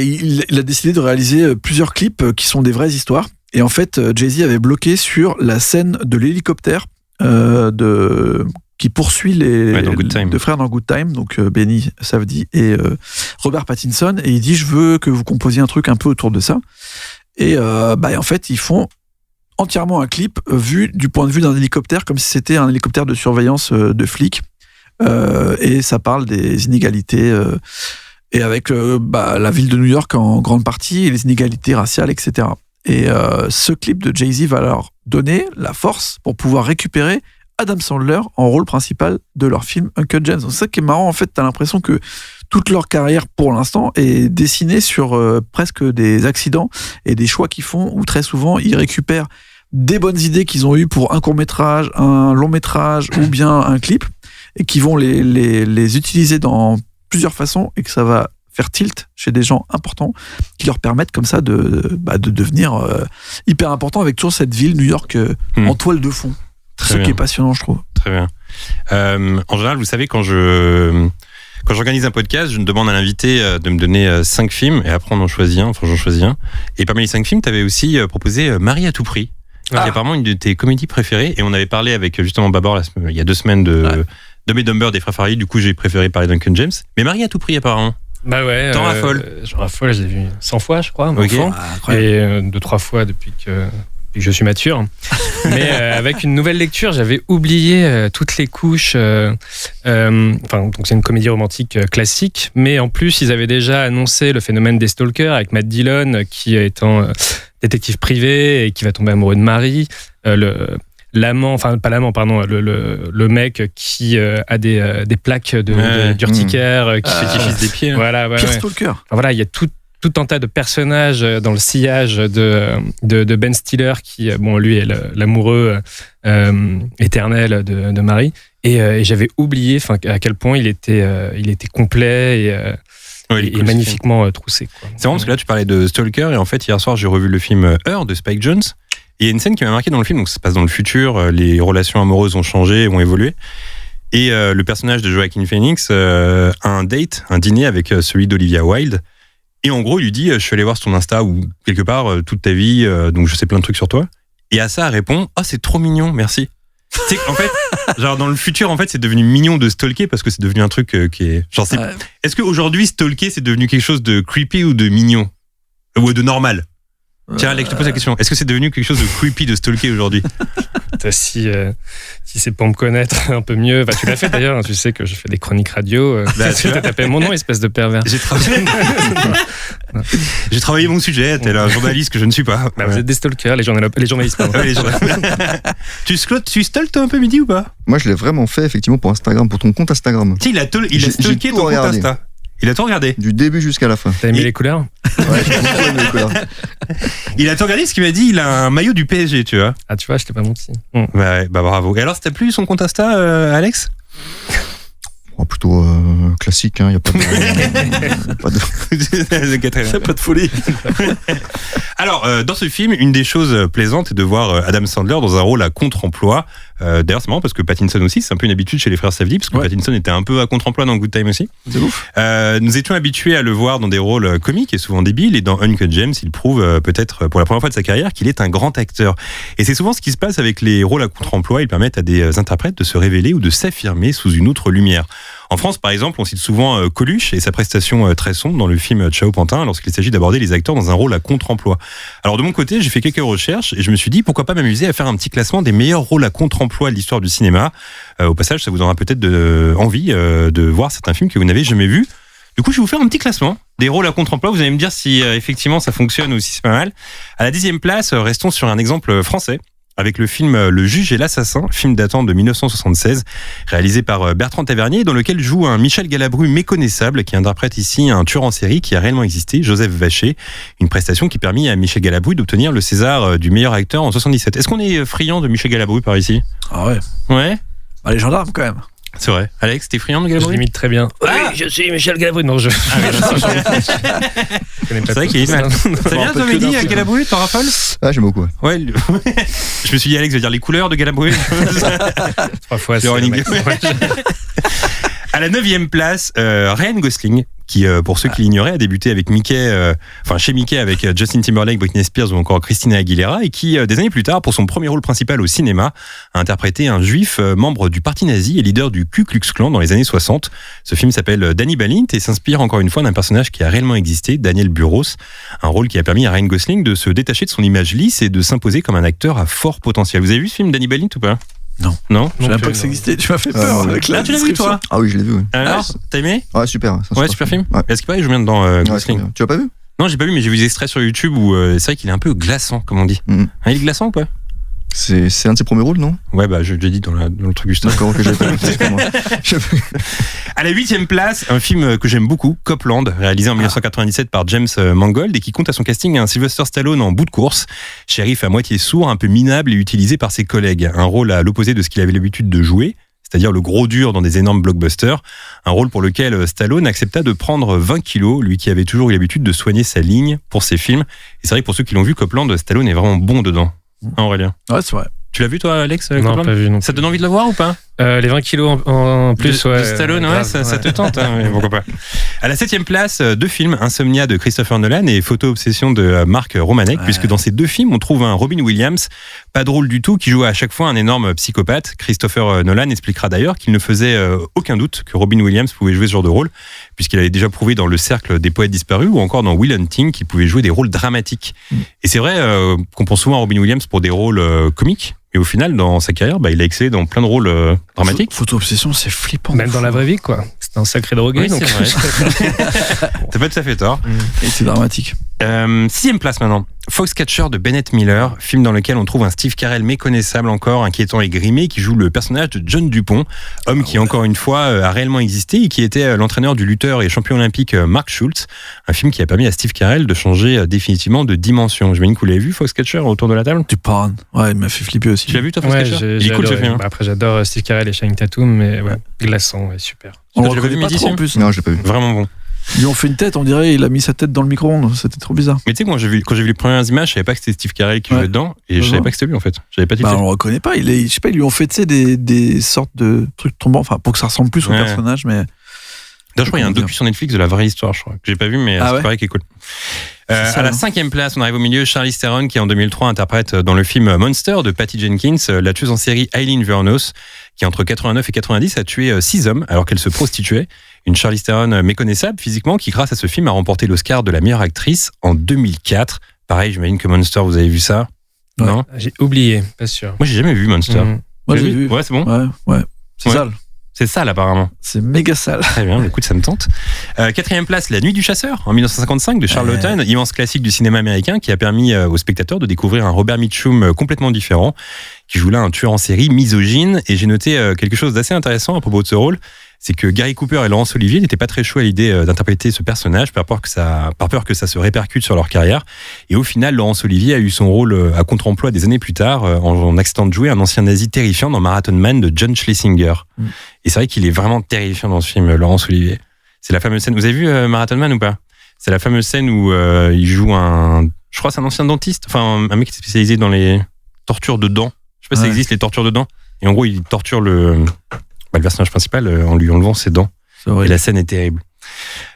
il a décidé de réaliser plusieurs clips qui sont des vraies histoires. Et en fait, Jay-Z avait bloqué sur la scène de l'hélicoptère qui poursuit les deux frères dans Good Time, donc Benny Safdie et Robert Pattinson, et il dit je veux que vous composiez un truc un peu autour de ça. Et en fait, ils font entièrement un clip vu du point de vue d'un hélicoptère, comme si c'était un hélicoptère de surveillance de flics. Et ça parle des inégalités, et avec la ville de New York en grande partie, et les inégalités raciales, etc. Et ce clip de Jay-Z va leur donner la force pour pouvoir récupérer Adam Sandler en rôle principal de leur film Uncut James. C'est ça qui est marrant, en fait, t'as l'impression que toute leur carrière, pour l'instant, est dessinée sur presque des accidents et des choix qu'ils font, où très souvent, ils récupèrent des bonnes idées qu'ils ont eues pour un court-métrage, un long-métrage ou bien un clip, et qui vont les utiliser dans plusieurs façons, et que ça va faire tilt chez des gens importants, qui leur permettent comme ça de devenir hyper important, avec toujours cette ville, New York, en toile de fond. Ce qui est passionnant, je trouve. Très bien. En général, vous savez, quand j'organise un podcast, je me demande à l'invité de me donner 5 films, et après j'en choisis un. Et parmi les 5 films, tu avais aussi proposé Marie à tout prix, qui est apparemment une de tes comédies préférées. Et on avait parlé avec justement Babor il y a 2 semaines de Dumb & Dumber des frères Farrelly. Du coup, j'ai préféré parler d'Uncut James. Mais Marie à tout prix, apparemment. Bah ouais. T'en raffoles. J'en raffole, je l'ai vu 100 fois, je crois, okay. enfant. Et 2-3 fois depuis que je suis mature. Mais avec une nouvelle lecture, j'avais oublié toutes les couches. Donc c'est une comédie romantique classique, mais en plus, ils avaient déjà annoncé le phénomène des stalkers avec Matt Dillon, qui étant détective privé et qui va tomber amoureux de Marie. Le mec qui a des plaques d'urticaire, qui fétichise des pieds. Voilà, Pire stalker. Voilà, il y a tout un tas de personnages dans le sillage de Ben Stiller qui, lui est l'amoureux éternel de Marie. Et j'avais oublié à quel point il était complet et magnifiquement troussé, quoi. C'est marrant parce que là, tu parlais de Stalker, et en fait, hier soir, j'ai revu le film Her de Spike Jonze. Et il y a une scène qui m'a marqué dans le film, donc ça se passe dans le futur, les relations amoureuses ont changé, ont évolué. Et le personnage de Joaquin Phoenix a un dîner avec celui d'Olivia Wilde. Et en gros, il lui dit, je suis allé voir sur ton Insta ou quelque part toute ta vie, donc je sais plein de trucs sur toi. Et à ça, elle répond, oh, c'est trop mignon, merci. Tu sais, en fait, genre dans le futur, en fait, c'est devenu mignon de stalker parce que c'est devenu un truc qui est. Genre, est-ce qu'aujourd'hui, stalker, c'est devenu quelque chose de creepy ou de mignon ou de normal? Tiens, Alex, je te pose la question. Est-ce que c'est devenu quelque chose de creepy de stalker aujourd'hui? Si c'est pour me connaître un peu mieux, tu l'as fait d'ailleurs, tu sais que je fais des chroniques radio. Tu t'as tapé mon nom, espèce de pervers. J'ai travaillé mon sujet, t'es un journaliste que je ne suis pas. Vous êtes des stalkers, les journalistes. Pardon. Tu stalkes toi un peu midi ou pas? Moi, je l'ai vraiment fait effectivement pour Instagram, pour ton compte Instagram. Il a stalké ton compte Insta. Il a tout regardé. Du début jusqu'à la fin. T'as aimé les couleurs? Ouais, j'ai beaucoup aimé les couleurs. Il a tout regardé, ce qu'il m'a dit, il a un maillot du PSG, tu vois. Ah, tu vois, je t'ai pas menti. Bah bravo. Et alors, ça t'a plu son compte Insta, Alex? Plutôt classique, il n'y a pas de... C'est pas de folie. Alors, dans ce film, une des choses plaisantes est de voir Adam Sandler dans un rôle à contre-emploi. D'ailleurs, c'est marrant parce que Pattinson aussi, c'est un peu une habitude chez les frères Safdie, parce que Pattinson était un peu à contre-emploi dans Good Time aussi. C'est ouf. Nous étions habitués à le voir dans des rôles comiques et souvent débiles, et dans Uncut Gems, il prouve peut-être pour la première fois de sa carrière qu'il est un grand acteur. Et c'est souvent ce qui se passe avec les rôles à contre-emploi, ils permettent à des interprètes de se révéler ou de s'affirmer sous une autre lumière. En France, par exemple, on cite souvent Coluche et sa prestation très sombre dans le film Ciao Pantin lorsqu'il s'agit d'aborder les acteurs dans un rôle à contre-emploi. Alors de mon côté, j'ai fait quelques recherches et je me suis dit pourquoi pas m'amuser à faire un petit classement des meilleurs rôles à contre-emploi de l'histoire du cinéma. Au passage, ça vous donnera peut-être envie de voir certains films que vous n'avez jamais vus. Du coup, je vais vous faire un petit classement des rôles à contre-emploi. Vous allez me dire si effectivement ça fonctionne ou si c'est pas mal. À la 10e place, restons sur un exemple français, avec le film Le Juge et l'Assassin, film datant de 1976, réalisé par Bertrand Tavernier, dans lequel joue un Michel Galabru méconnaissable, qui interprète ici un tueur en série qui a réellement existé, Joseph Vacher, une prestation qui permit à Michel Galabru d'obtenir le César du meilleur acteur en 77. Est-ce qu'on est friand de Michel Galabru par ici? Ah ouais. Ouais. Bah, les gendarmes quand même. C'est vrai. Alex, t'es friand de Je Galabru? l'imite très bien. Oui, je suis Michel Galabru. Non, je. C'est vrai qu'il est mal. Ça vient, toi, Mehdi, à Galabru, t'en raffoles? Ah, j'aime beaucoup. Ouais. Je me suis dit, Alex va dire les couleurs de Galabru. 3 fois, c'est À la 9e place, Ryan Gosling, qui, pour ceux qui l'ignoraient, a débuté avec chez Mickey avec Justin Timberlake, Britney Spears ou encore Christina Aguilera, et qui, des années plus tard, pour son premier rôle principal au cinéma, a interprété un juif membre du parti nazi et leader du Ku Klux Klan dans les années 60. Ce film s'appelle Danny Balint et s'inspire encore une fois d'un personnage qui a réellement existé, Daniel Burros, un rôle qui a permis à Ryan Gosling de se détacher de son image lisse et de s'imposer comme un acteur à fort potentiel. Vous avez vu ce film Danny Balint ou pas? Non. Non? Je savais même pas que ça existait, tu m'as fait peur avec la tu l'as vu toi? Ah oui, je l'ai vu. Ouais, Alors, t'as aimé? super. Ouais, super film. Ouais. Est-ce qu'il paraît que je viens dans Gosling? Tu l'as pas vu? Non, j'ai pas vu, mais j'ai vu des extraits sur YouTube où c'est vrai qu'il est un peu glaçant, comme on dit. Mhm. Il est glaçant ou pas? C'est un de ses premiers rôles, non? Ouais, bah je l'ai dit dans le truc juste. D'accord, ok, j'avais pas vu. Excuse-moi. À la 8e place, un film que j'aime beaucoup, Copland, réalisé en 1997 par James Mangold et qui compte à son casting un Sylvester Stallone en bout de course, shérif à moitié sourd, un peu minable et utilisé par ses collègues. Un rôle à l'opposé de ce qu'il avait l'habitude de jouer, c'est-à-dire le gros dur dans des énormes blockbusters, un rôle pour lequel Stallone accepta de prendre 20 kilos, lui qui avait toujours eu l'habitude de soigner sa ligne pour ses films. Et c'est vrai que pour ceux qui l'ont vu, Copland, Stallone est vraiment bon dedans. Hein, Aurélien? Ouais, c'est vrai. Tu l'as vu toi, Alex? Non, Copland? pas vu non. Ça te donne envie de le voir ou pas? Les 20 kilos en plus, de Stallone, ouais, ça te tente, hein, mais pourquoi pas. À la 7e place, 2 films, Insomnia de Christopher Nolan et Photo Obsession de Mark Romanek, puisque dans ces 2 films, on trouve un Robin Williams, pas drôle du tout, qui joue à chaque fois un énorme psychopathe. Christopher Nolan expliquera d'ailleurs qu'il ne faisait aucun doute que Robin Williams pouvait jouer ce genre de rôle, puisqu'il avait déjà prouvé dans Le Cercle des Poètes Disparus ou encore dans Will Hunting qu'il pouvait jouer des rôles dramatiques. Et c'est vrai qu'on pense souvent à Robin Williams pour des rôles comiques, et au final, dans sa carrière, il a excellé dans plein de rôles dramatiques. Photo Obsession, c'est flippant. Même dans la vraie vie, quoi. C'est un sacré drogué. Oui, donc. c'est vrai. T'as pas tout à fait tort. Et c'est dramatique. 6e place maintenant. Foxcatcher de Bennett Miller, film dans lequel on trouve un Steve Carell méconnaissable encore, inquiétant et grimé, qui joue le personnage de John Dupont, homme qui encore une fois a réellement existé et qui était l'entraîneur du lutteur et champion olympique Mark Schultz. Un film qui a permis à Steve Carell de changer définitivement de dimension. J'imagine que vous l'avez vu, Foxcatcher, autour de la table? Dupont. Ouais, il m'a fait flipper aussi. Tu l'as vu toi, Ouais, Foxcatcher? Il est cool ce film. Après, j'adore Steve Carell et Channing Tatum, mais ouais, glaçant, ouais, super. On le Toi, tu l'as reconnaît vu, pas Mehdi, trop, en si? plus. Non, je l'ai pas vu. Vraiment bon. Ils lui ont fait une tête, on dirait, il a mis sa tête dans le micro-ondes. C'était trop bizarre. Mais tu sais, quand j'ai vu les premières images, je savais pas que c'était Steve Carell qui jouait dedans, et je savais pas que c'était lui en fait. J'avais pas tilté. On le reconnaît pas. Je sais pas, ils lui ont fait, tu sais, des sortes de trucs tombants, enfin, pour que ça ressemble plus au personnage, mais. Je crois qu'il y a un docu sur Netflix de la vraie histoire, je crois, que j'ai pas vu, mais c'est pareil qui est cool. À la 5e place, on arrive au milieu, Charlize Theron, qui en 2003 interprète dans le film Monster de Patty Jenkins, la tueuse en série Eileen Wuornos, qui entre 89 et 90 a tué 6 hommes alors qu'elle se prostituait. Une Charlize Theron méconnaissable physiquement, qui grâce à ce film a remporté l'Oscar de la meilleure actrice en 2004. Pareil, j'imagine que Monster, vous avez vu ça? Non? J'ai oublié, pas sûr. Moi, j'ai jamais vu Monster. Moi, j'ai vu. Ouais, c'est bon? Ouais. C'est sale. C'est sale, apparemment. C'est méga sale. Très bien, écoute, ça me tente. 4e place, La Nuit du Chasseur, en 1955, de Charles Laughton, immense classique du cinéma américain qui a permis aux spectateurs de découvrir un Robert Mitchum complètement différent, qui joue là un tueur en série misogyne. Et j'ai noté quelque chose d'assez intéressant à propos de ce rôle, c'est que Gary Cooper et Laurence Olivier n'étaient pas très chauds à l'idée d'interpréter ce personnage, par peur que ça se répercute sur leur carrière. Et au final, Laurence Olivier a eu son rôle à contre-emploi des années plus tard, en acceptant de jouer un ancien nazi terrifiant dans Marathon Man de John Schlesinger. Et c'est vrai qu'il est vraiment terrifiant dans ce film, Laurence Olivier. C'est la fameuse scène. Vous avez vu Marathon Man ou pas? C'est la fameuse scène où il joue je crois que c'est un ancien dentiste, enfin un mec qui est spécialisé dans les tortures de dents. Je sais pas si ça existe, les tortures de dents. Et en gros, il torture le personnage principal en lui enlevant ses dents. Et la scène est terrible.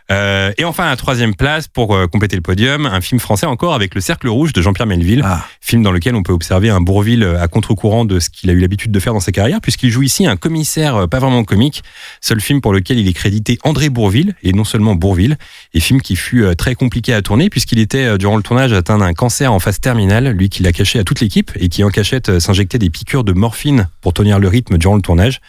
Et enfin, à la 3e place, pour compléter le podium, un film français encore avec Le Cercle Rouge de Jean-Pierre Melville, film dans lequel on peut observer un Bourvil à contre-courant de ce qu'il a eu l'habitude de faire dans sa carrière, puisqu'il joue ici un commissaire pas vraiment comique, seul film pour lequel il est crédité André Bourvil, et non seulement Bourvil, et film qui fut très compliqué à tourner, puisqu'il était, durant le tournage, atteint d'un cancer en phase terminale, lui qui l'a caché à toute l'équipe, et qui en cachette s'injectait des piqûres de morphine pour tenir le rythme durant le tournage.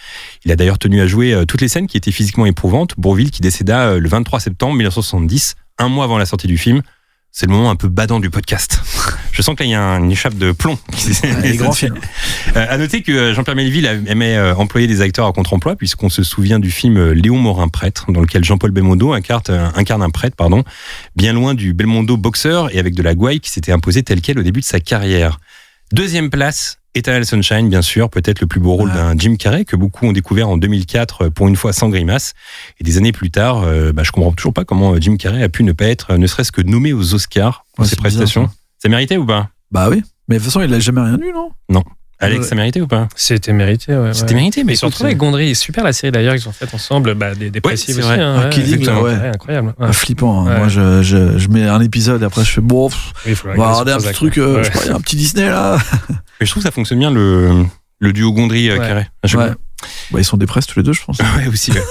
Il a d'ailleurs tenu à jouer toutes les scènes qui étaient physiquement éprouvantes. Bourvil qui décéda le 23 septembre 1970, un mois avant la sortie du film. C'est le moment un peu badant du podcast. Je sens que là, il y a une échappe de plomb. Les grands films. À noter que Jean-Pierre Melville aimait employer des acteurs à contre-emploi, puisqu'on se souvient du film Léon Morin prêtre, dans lequel Jean-Paul Belmondo incarne un prêtre, bien loin du Belmondo boxeur et avec de la gouaille qui s'était imposé tel quel au début de sa carrière. 2e place, Eternal Sunshine, bien sûr, peut-être le plus beau rôle d'un Jim Carrey que beaucoup ont découvert en 2004 pour une fois sans grimace. Et des années plus tard, je comprends toujours pas comment Jim Carrey a pu ne pas être, ne serait-ce que nommé aux Oscars pour ses prestations. Bizarre, ça méritait ou pas? Bah oui, mais de toute façon, il a jamais rien eu, non? Non. Alex, ça méritait ou pas? C'était mérité, ouais. C'était mérité, mais ils sont retrouvés avec Gondry. Super la série d'ailleurs qu'ils ont faite ensemble, des dépressifs aussi. Killing, incroyable. Flippant. Moi, je mets un épisode et après je fais bon, on va regarder un petit truc, je sais pas, il y a un petit Disney là. Mais je trouve que ça fonctionne bien le duo Gondry-Carrey. Ils sont dépressés tous les deux, je pense. Ouais, aussi. Ouais.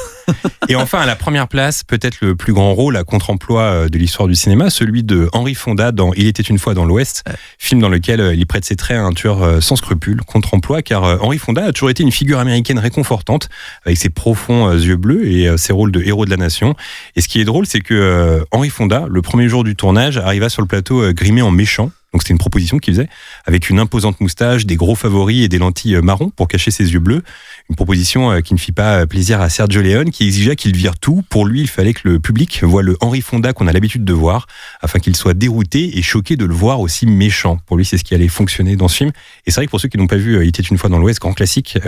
Et enfin, à la première place, peut-être le plus grand rôle à contre-emploi de l'histoire du cinéma, celui de Henry Fonda dans Il était une fois dans l'Ouest, film dans lequel il prête ses traits à un tueur sans scrupules, contre-emploi, car Henry Fonda a toujours été une figure américaine réconfortante, avec ses profonds yeux bleus et ses rôles de héros de la nation. Et ce qui est drôle, c'est que Henry Fonda, le premier jour du tournage, arriva sur le plateau grimé en méchant. Donc c'était une proposition qu'il faisait, avec une imposante moustache, des gros favoris et des lentilles marron pour cacher ses yeux bleus. Une proposition qui ne fit pas plaisir à Sergio Leone, qui exigeait qu'il vire tout. Pour lui, il fallait que le public voie le Henry Fonda qu'on a l'habitude de voir, afin qu'il soit dérouté et choqué de le voir aussi méchant. Pour lui, c'est ce qui allait fonctionner dans ce film. Et c'est vrai que pour ceux qui n'ont pas vu Il était une fois dans l'Ouest, grand classique,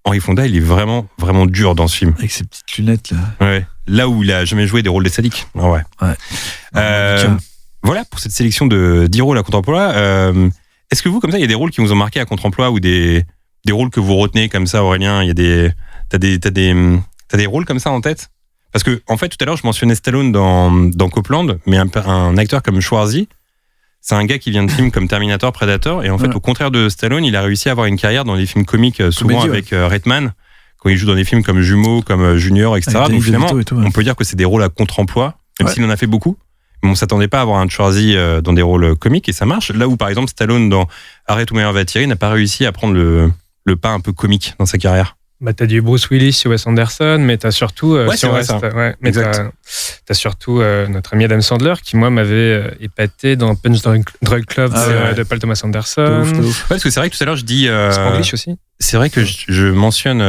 Henry Fonda, il est vraiment, vraiment dur dans ce film. Avec ses petites lunettes, là. Ouais. Là où il a jamais joué des rôles de sadique. Ouais. Voilà pour cette sélection de 10 rôles à contre-emploi. Est-ce que vous, comme ça, il y a des rôles qui vous ont marqué à contre-emploi ou des rôles que vous retenez comme ça, Aurélien? T'as des rôles comme ça en tête? Parce que, en fait, tout à l'heure, je mentionnais Stallone dans Copland, mais un acteur comme Schwarzy, c'est un gars qui vient de films comme Terminator, Predator, et en fait, au contraire de Stallone, il a réussi à avoir une carrière dans des films comiques, souvent avec Redman, quand il joue dans des films comme Jumeaux, comme Junior, etc. Donc finalement, on peut dire que c'est des rôles à contre-emploi, même s'il en a fait beaucoup. Mais on s'attendait pas à avoir un Schwarzy dans des rôles comiques, et ça marche. Là où, par exemple, Stallone dans Arrête ou meilleur va tirer n'a pas réussi à prendre le pas un peu comique dans sa carrière. T'as du Bruce Willis sur Wes Anderson, mais t'as surtout t'as surtout notre ami Adam Sandler qui moi m'avait épaté dans Punch Drunk Love de Paul Thomas Anderson. De ouf. parce que c'est vrai que tout à l'heure je dis Spanglish aussi. C'est vrai que je mentionne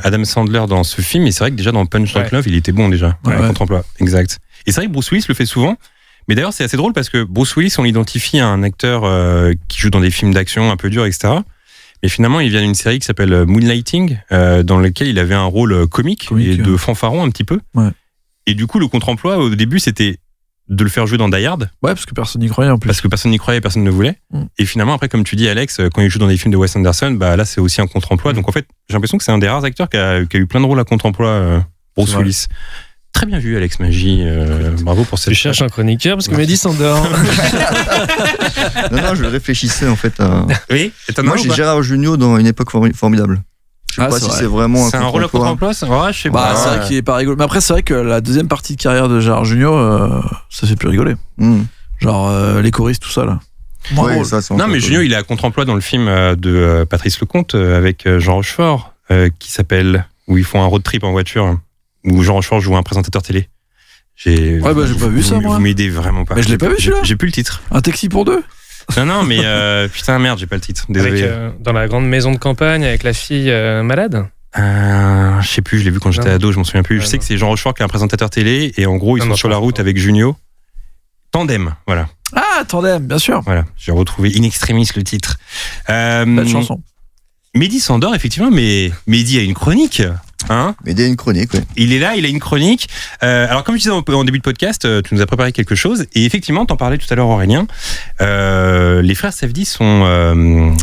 Adam Sandler dans ce film, et c'est vrai que déjà dans Punch Drunk Love il était bon déjà contre-emploi. Exact. Et c'est vrai que Bruce Willis le fait souvent. Mais d'ailleurs c'est assez drôle parce que Bruce Willis on l'identifie à un acteur qui joue dans des films d'action un peu durs, etc. Mais finalement, il vient d'une série qui s'appelle Moonlighting, dans laquelle il avait un rôle comique et de fanfaron un petit peu. Ouais. Et du coup, le contre-emploi, au début, c'était de le faire jouer dans Die Hard, Ouais, parce que personne n'y croyait en plus. parce que personne n'y croyait, personne ne voulait. Et finalement, après, comme tu dis, Alex, quand il joue dans des films de Wes Anderson, bah là, c'est aussi un contre-emploi. Donc en fait, j'ai l'impression que c'est un des rares acteurs qui a eu plein de rôles à contre-emploi, Bruce Willis. Très bien vu, Alex Magie. Bravo pour cette. Tu cherches un chroniqueur parce que Mehdi s'endort. Non, je réfléchissais en fait à. Oui, et t'en as Moi, un j'ai ou pas Gérard Jugnot dans Une époque formidable. Je sais Ah, pas c'est si vrai. c'est vraiment C'est un rôle à contre-emploi, ça? Ouais, je sais Bah, pas. c'est vrai qu'il est pas rigolo. Mais après, c'est vrai que la deuxième partie de carrière de Gérard Jugnot, ça fait plus rigoler. Genre les choristes, tout ça là. Moins drôle. Ça, c'est Non, encore mais cool. Junio, il est à contre-emploi dans le film de Patrice Lecomte avec Jean Rochefort, qui s'appelle, où ils font un road trip en voiture, où Jean Rochefort joue un présentateur télé. J'ai Ouais, bah, j'ai pas vu ça, moi. Vous m'aidez vraiment pas. Mais je l'ai pas vu, celui-là. J'ai plus le titre. Un taxi pour deux. Non, mais putain, merde, j'ai pas le titre. Désolé. Avec, dans la grande maison de campagne avec la fille malade. Je sais plus, je l'ai vu quand j'étais Non. ado, je m'en souviens plus. Ouais, je sais non. que c'est Jean Rochefort qui est un présentateur télé, et en gros, ils Ah, sont non, sur la pas route encore. avec Junio. Tandem, voilà. Ah, Tandem, bien sûr. Voilà, j'ai retrouvé in extremis le titre. Belle chanson. Mehdi s'endort, effectivement, mais Mehdi a une chronique. Hein, Mais il y a une chronique, ouais. il est là, il a une chronique. Alors, comme je disais en début de podcast, tu nous as préparé quelque chose. Et effectivement, t'en parlais tout à l'heure, Aurélien. Les frères Safdie sont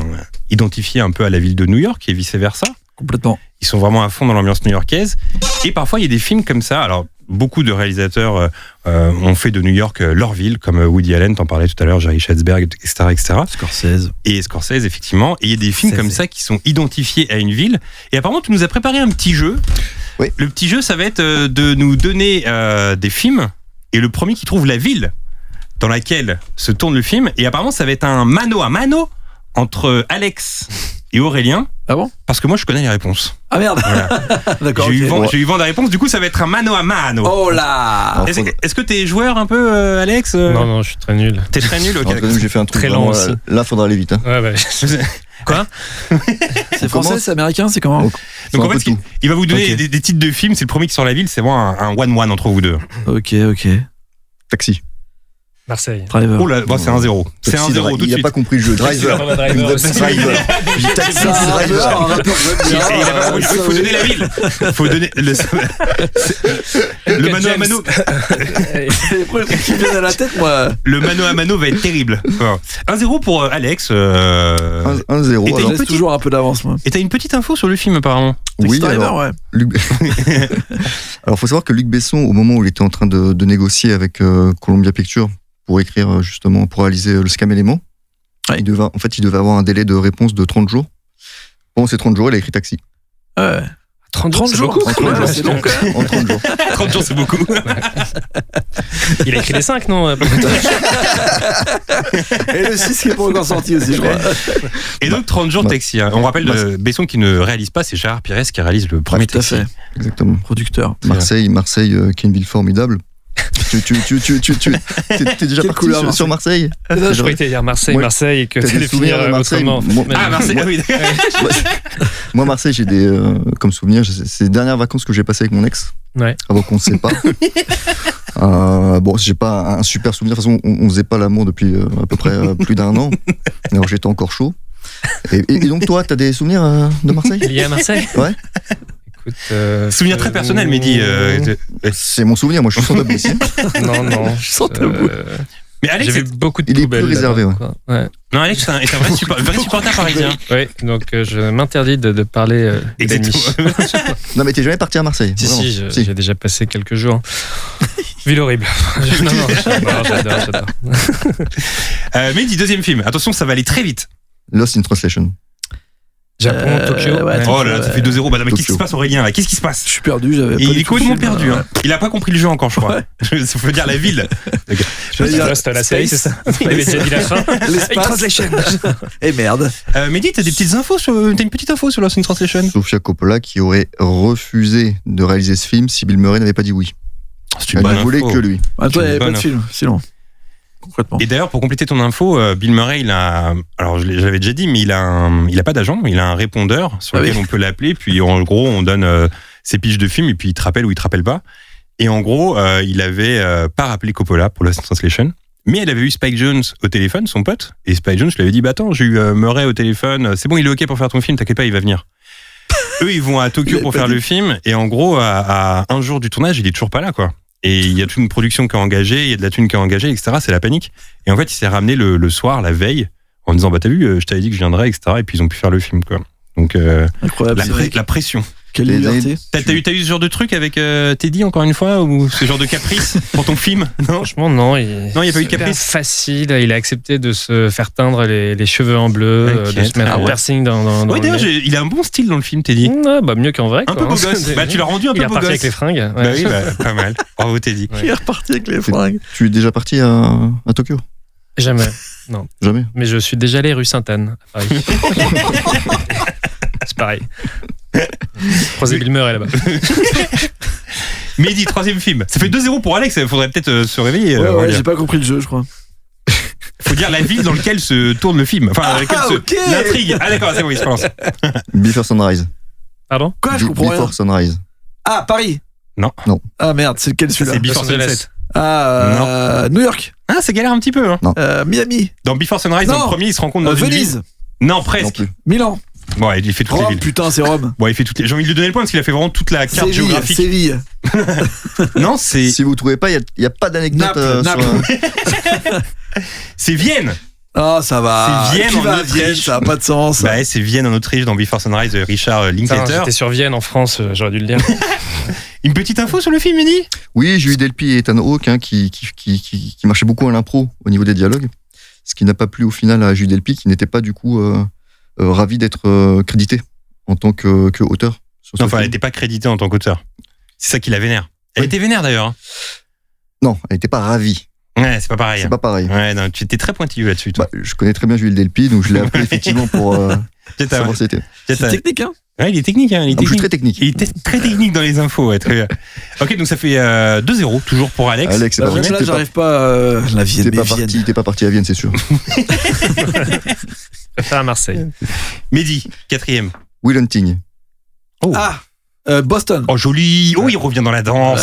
identifiés un peu à la ville de New York et vice-versa. Complètement. Ils sont vraiment à fond dans l'ambiance new-yorkaise. Et parfois, il y a des films comme ça. Alors, beaucoup de réalisateurs ont fait de New York leur ville, comme Woody Allen, t'en parlais tout à l'heure, Jerry Schwartzberg, etc., etc. Scorsese. Et Scorsese, effectivement. Et il y a des films comme ça qui sont identifiés à une ville. Et apparemment, tu nous as préparé un petit jeu. Oui. Le petit jeu, ça va être de nous donner des films. Et le premier qui trouve la ville dans laquelle se tourne le film. Et apparemment, ça va être un mano à mano entre Alex et Aurélien. Ah bon? Parce que moi, je connais les réponses. Ah merde. Voilà. D'accord. J'ai eu ok. vent des réponses. Du coup, ça va être un mano à mano. Oh là. Alors, Est-ce que t'es joueur un peu, Alex Non, je suis très nul. T'es très nul, ok. Alors, quand même, j'ai fait un truc Très lent vraiment, aussi. là, faudra aller vite. Hein. Ouais, bah, Quoi? C'est français, c'est américain, c'est comment? Donc, Donc en un peu fait, tout. il va vous donner Ok. des titres de films. C'est le premier qui sort la ville. C'est vraiment un one-one entre vous deux. Ok. Taxi. Marseille. Driver. Oh là, bon, c'est 1-0. C'est Taxi, 1-0 tout de Il n'a suite. pas compris le jeu. Driver. Driver aussi. Driver. J'ai taxi, C'est un driver. rappeur, Il a pas compris. Il faut donner la ville. Il faut donner le mano à mano. Les premiers trucs qui me viennent à la tête, moi. Le mano à mano va être terrible. Bon. 1-0 pour Alex. 1-0. Et t'as Je une alors. laisse petite- toujours un peu d'avance, moi. Et t'as une petite info sur le film apparemment. Oui, Taxi Driver, alors, ouais. Alors, faut savoir que Luc Besson, au moment où il était en train de négocier avec Columbia Pictures pour écrire justement, pour réaliser Le Scamélément, Ouais. il devait avoir un délai de réponse de 30 jours. Pendant ces 30 jours, il a écrit Taxi. Ouais. 30 30 c'est jours. beaucoup. En 30 Ouais, jours. c'est long, quand même. En 30 jours. 30 jours, c'est beaucoup. Il a écrit les 5, non? Et le 6 qui est pas encore sorti aussi, je crois. Et donc 30 jours Bah, Taxi. Hein. On rappelle de Besson qui ne réalise pas, c'est Gérard Pires qui réalise le premier Tout à Taxi. fait. Exactement. Producteur. Marseille, qui est une ville formidable. T'es déjà Quelle parti couleur, sur Marseille Marseille? Je croyais que t'allais dire Marseille, Moi, Marseille, et que t'as des t'allais souvenirs finir de Marseille? autrement. Moi- Ah, Marseille, oui. Moi, Marseille, j'ai des comme souvenir, c'est les dernières vacances que j'ai passées avec mon ex. Ouais. Avant qu'on se sépare. Bon, j'ai pas un super souvenir. De toute façon, on faisait pas l'amour depuis à peu près plus d'1 an. Alors j'étais encore chaud. Et donc toi, t'as des souvenirs de Marseille? Il y a à Marseille? Ouais. Écoute, Souvenir très personnel, Mehdi. C'est mon souvenir. Moi, je suis sans tabou ici. Non, non. Je sens tabou. Mais Alex, J'ai vu beaucoup de il est poubelles. plus réservé, là-bas, quoi. Ouais. non, Alex est un vrai, vrai supporter parisien. Ouais, donc je m'interdis de parler d'ennemis. Exactement. Non, mais t'es jamais parti à Marseille? Si, vraiment. si, j'ai déjà passé quelques jours. Ville horrible. Non, j'adore. Mehdi, deuxième film. Attention, ça va aller très vite. Lost in Translation. Japon, Tokyo. ouais, Oh là là, ça fait 2-0. Bah, non, mais qu'est-ce qui Tokyo. se passe, Aurélien là? Qu'est-ce qui se passe? Je suis perdu, j'avais pas Il du est tout le complètement film, perdu. ouais. Hein. Il a pas compris le jeu encore, je crois. Ça veut dire la ville. J'allais dire C'était la série, c'est ça? Il avait déjà dit la fin. l'espace. Et merde. Mehdi, t'as une petite info sur Lost in Translation? Sofia Coppola qui aurait refusé de réaliser ce film si Bill Murray n'avait pas dit oui. C'est une Elle bonne ne voulait info. que lui. Ah, toi, il n'y avait Bonne pas de film, sinon. Concrètement. Et d'ailleurs, pour compléter ton info, Bill Murray, alors je l'avais déjà dit, mais il a pas d'agent, il a un répondeur sur Ah lequel oui. on peut l'appeler, puis en gros, on donne ses piges de film, et puis il te rappelle ou il te rappelle pas. Et en gros, il avait pas rappelé Coppola pour Lost in Translation, mais elle avait eu Spike Jonze au téléphone, son pote, et Spike Jonze lui avait dit, bah attends, j'ai eu Murray au téléphone, c'est bon, il est ok pour faire ton film, t'inquiète pas, il va venir. Eux, ils vont à Tokyo Il pour avait faire pas le film, et en gros, à un jour du tournage, il est toujours pas là, quoi. Et il y a toute une production qui est engagée, il y a de la thune qui est engagée, etc. C'est la panique. Et en fait, il s'est ramené le soir, la veille, en disant bah t'as vu, je t'avais dit que je viendrais, etc. Et puis ils ont pu faire le film, quoi. Donc Incroyable. la pression. Quelle Les liberté. T'as eu ce genre de truc avec Teddy encore une fois, ou ce genre de caprice pour ton film? Non. Franchement, non. Non, il y a pas eu de caprice. Facile. Il a accepté de se faire teindre les cheveux en bleu, Ok, de se mettre ah un ouais. piercing dans Ouais, le d'ailleurs, nez. il a un bon style dans le film, Teddy. Bah, mieux qu'en vrai. Un quoi, peu beau hein. gosse. Bah, tu l'as rendu un Il peu est beau reparti gosse. avec les fringues. Bah oui, pas mal. Bravo, Teddy. Il est reparti avec les fringues. Tu es déjà parti à Tokyo? Jamais. Jamais. Mais je suis déjà allé rue Sainte-Anne à Paris. C'est pareil. Croisé Bill Murray là-bas. Mehdi, troisième film. Ça fait 2-0 pour Alex, il faudrait peut-être se réveiller. Ouais, on va ouais, dire. j'ai pas compris le jeu, je crois. Faut dire la ville dans laquelle se tourne le film. Enfin, dans laquelle ok. l'intrigue. Ah d'accord, c'est bon, il se pense. Before Sunrise. Pardon? Quoi, je comprends rien. Before Sunrise. Ah, Paris. Non. Ah merde, c'est lequel Ça, celui-là? c'est Before Los Angeles. Sunset. Ah, New York. Ah, ça galère un petit peu. Hein. Miami. Dans Before Sunrise, dans Non. le premier, il se rencontre dans une ville. Venise. Non, Non presque. plus. Milan. Bon, il fait toutes les Rome, villes. putain, c'est Rome. Bon, il fait toutes les. J'ai envie de lui donner le point parce qu'il a fait vraiment toute la carte géographique. Séville. Non, c'est Si vous trouvez pas, il y a pas d'anecdote Naples. c'est Vienne. Ah, ça va. C'est Vienne Qui en va à Autriche. Vienne, ça a pas de sens. Bah, c'est Vienne en Autriche dans Before Sunrise de Richard Putain, Linklater. J'étais sur Vienne en France, j'aurais dû le dire. Une petite info sur le film, Mehdi? Oui, Julie Delpy et Ethan Hawke qui marchaient beaucoup à l'impro au niveau des dialogues. Ce qui n'a pas plu au final à Julie Delpy, qui n'était pas du coup ravi d'être crédité en tant que auteur. Sur ce Non, enfin, elle film. n'était pas créditée en tant qu'auteur. C'est ça qui la vénère. Elle Oui. était vénère d'ailleurs. Hein. Non, elle n'était pas ravie. Ouais, c'est pas pareil. C'est pas pareil. Ouais, non, tu étais très pointilleux là-dessus, toi. Bah, je connais très bien Julie Delpy, donc je l'ai appelé effectivement pour Peut-être, savoir si c'était. C'est technique, hein. Ouais, il est technique, hein. Il est Je suis technique. très technique. Il était très technique dans les infos, ouais, très bien. Ok, donc ça fait 2-0, toujours pour Alex. Alex, c'est Bah, pas vrai. même là, T'es j'arrive pas. La Vienne, T'es mais pas Vienne. parti, t'es pas parti à Vienne, c'est sûr. Je préfère à Marseille. Mehdi, quatrième. Will Hunting. Ah, Boston. Oh, joli. Oh, il revient dans la danse.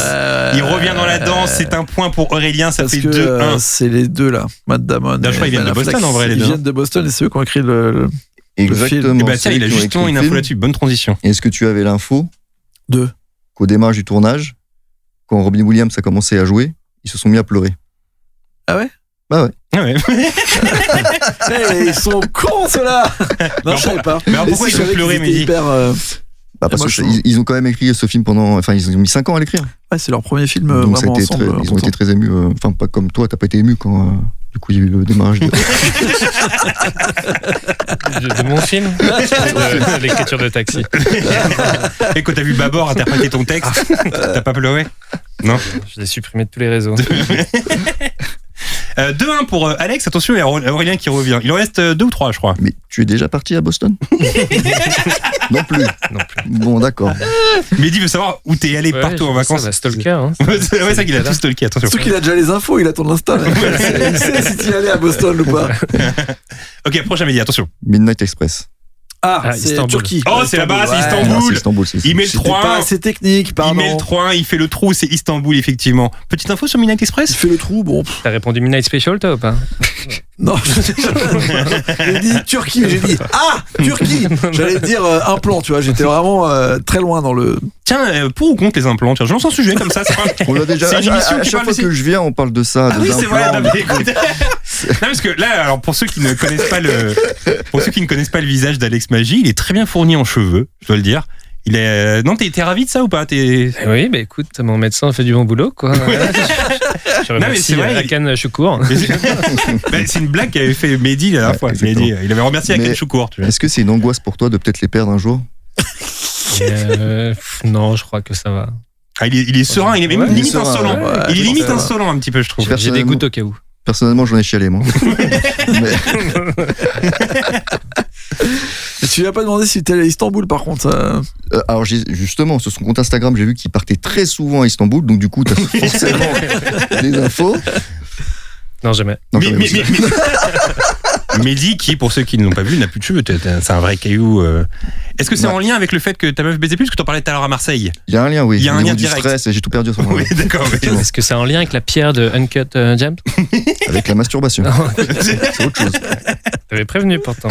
Il Il revient dans la danse. C'est un point pour Aurélien. Ça Parce fait que 2-1. c'est les deux là, Matt Damon. D'ailleurs, je crois et qu'ils viennent Ben de Boston, Affleck. en vrai, les deux, Ils hein. viennent de Boston et c'est eux qui ont écrit le. Exactement. Et bah, tiens, c'est il a eux qui ont justement écrit une le info film. là-dessus. Bonne transition. Est-ce que tu avais l'info Deux. qu'au démarrage du tournage, quand Robin Williams a commencé à jouer, ils se sont mis à pleurer? Ah ouais? Bah ouais. Ah ouais. Eh, ils sont cons ceux-là. Non, je savais pas. Mais alors, pourquoi Et si, ils ont je savais pleuré, qu'ils étaient Mehdi? hyper, Bah parce moi, que je- ils ont quand même écrit ce film pendant. Enfin, ils ont mis 5 ans à l'écrire. Ouais, c'est leur premier film Donc ça a vraiment été ensemble. ils ont été très émus. Enfin, pas comme toi, t'as pas été ému quand du coup il y a eu le démarrage. De mon film De l'écriture de Taxi. Et quand t'as vu Babor interpréter ton texte, t'as pas pleuré? Non. Je l'ai supprimé de tous les réseaux. 2-1 pour Alex. Attention, il y a Aurélien qui revient. Il en reste 2 ou 3, je crois. Mais tu es déjà parti à Boston? Non plus. Non plus. Bon, d'accord. Mehdi veut savoir où t'es allé Ouais, partout en j'ai vu vacances. ça, bah, stalker. Hein. C'est ça qu'il a tout stalké, attention. Surtout qu'il a déjà les infos, il attend l'instant. Il sait si tu y allais à Boston ou pas. Ok, prochain Mehdi, attention. Midnight Express. Ah, c'est Istanbul. Turquie. Oh, c'est là-bas, c'est Ouais. Istanbul. Ah, c'est Istanbul, c'est ça. Il met le C'était pas 3-1. assez technique, Il pardon. met le 3-1, il fait le trou, c'est Istanbul, effectivement. Petite info sur Midnight Il Express? fait le trou, bon. T'as répondu Midnight Special, toi ou pas? Non, j'ai dit Turquie, mais j'ai dit Turquie. J'allais dire implant, tu vois. J'étais vraiment très loin dans le. Tiens, pour ou contre les implants? Tiens, je lance un sujet comme ça. C'est pas... On l'a déjà. C'est une émission à qui chaque parle fois de que je viens, on parle de ça. Ah de oui, c'est vrai. implants. Non, mais écoute. Non, parce que là, alors pour ceux qui ne connaissent pas le visage d'Alex Magie, il est très bien fourni en cheveux, je dois le dire. Il est. Non, t'es ravi de ça ou pas? Eh oui, bah écoute, mon médecin a fait du bon boulot, quoi. Je mais c'est remercie vrai, Hakan Choukour. Bah, c'est une blague qu'avait fait Mehdi la dernière fois. exactement. Mehdi, il avait remercié Mais- Hakan Choukour, tu vois. Est-ce que c'est une angoisse pour toi de peut-être les perdre un jour? Non, je crois que ça va. Ah, il est serein, il est même Ouais, limite serein, insolent. ouais. Il est je limite pense que ça insolent un petit peu, je trouve. J'ai- J'ai des gouttes au cas où. Personnellement, j'en ai chialé, moi. Mais- Mais tu lui as pas demandé si t'es allé à Istanbul, par contre. alors justement, sur son compte Instagram, j'ai vu qu'il partait très souvent à Istanbul, donc du coup, t'as forcément des infos. Non, jamais. Non, Mais- j'avais mais- aussi. mais- Mehdi, qui, pour ceux qui ne l'ont pas vu, n'a plus de cheveux. C'est un vrai caillou. Est-ce que c'est en lien avec le fait que ta meuf baisait plus, que t'en parlais tout à l'heure à Marseille? Il y a un lien, oui. Il y a un Au niveau lien du direct. stress, j'ai tout perdu à ce moment-là. Oui, d'accord. oui. Est-ce que c'est en lien avec la pierre de Uncut James? Avec la masturbation. C'est autre chose. T'avais prévenu pourtant.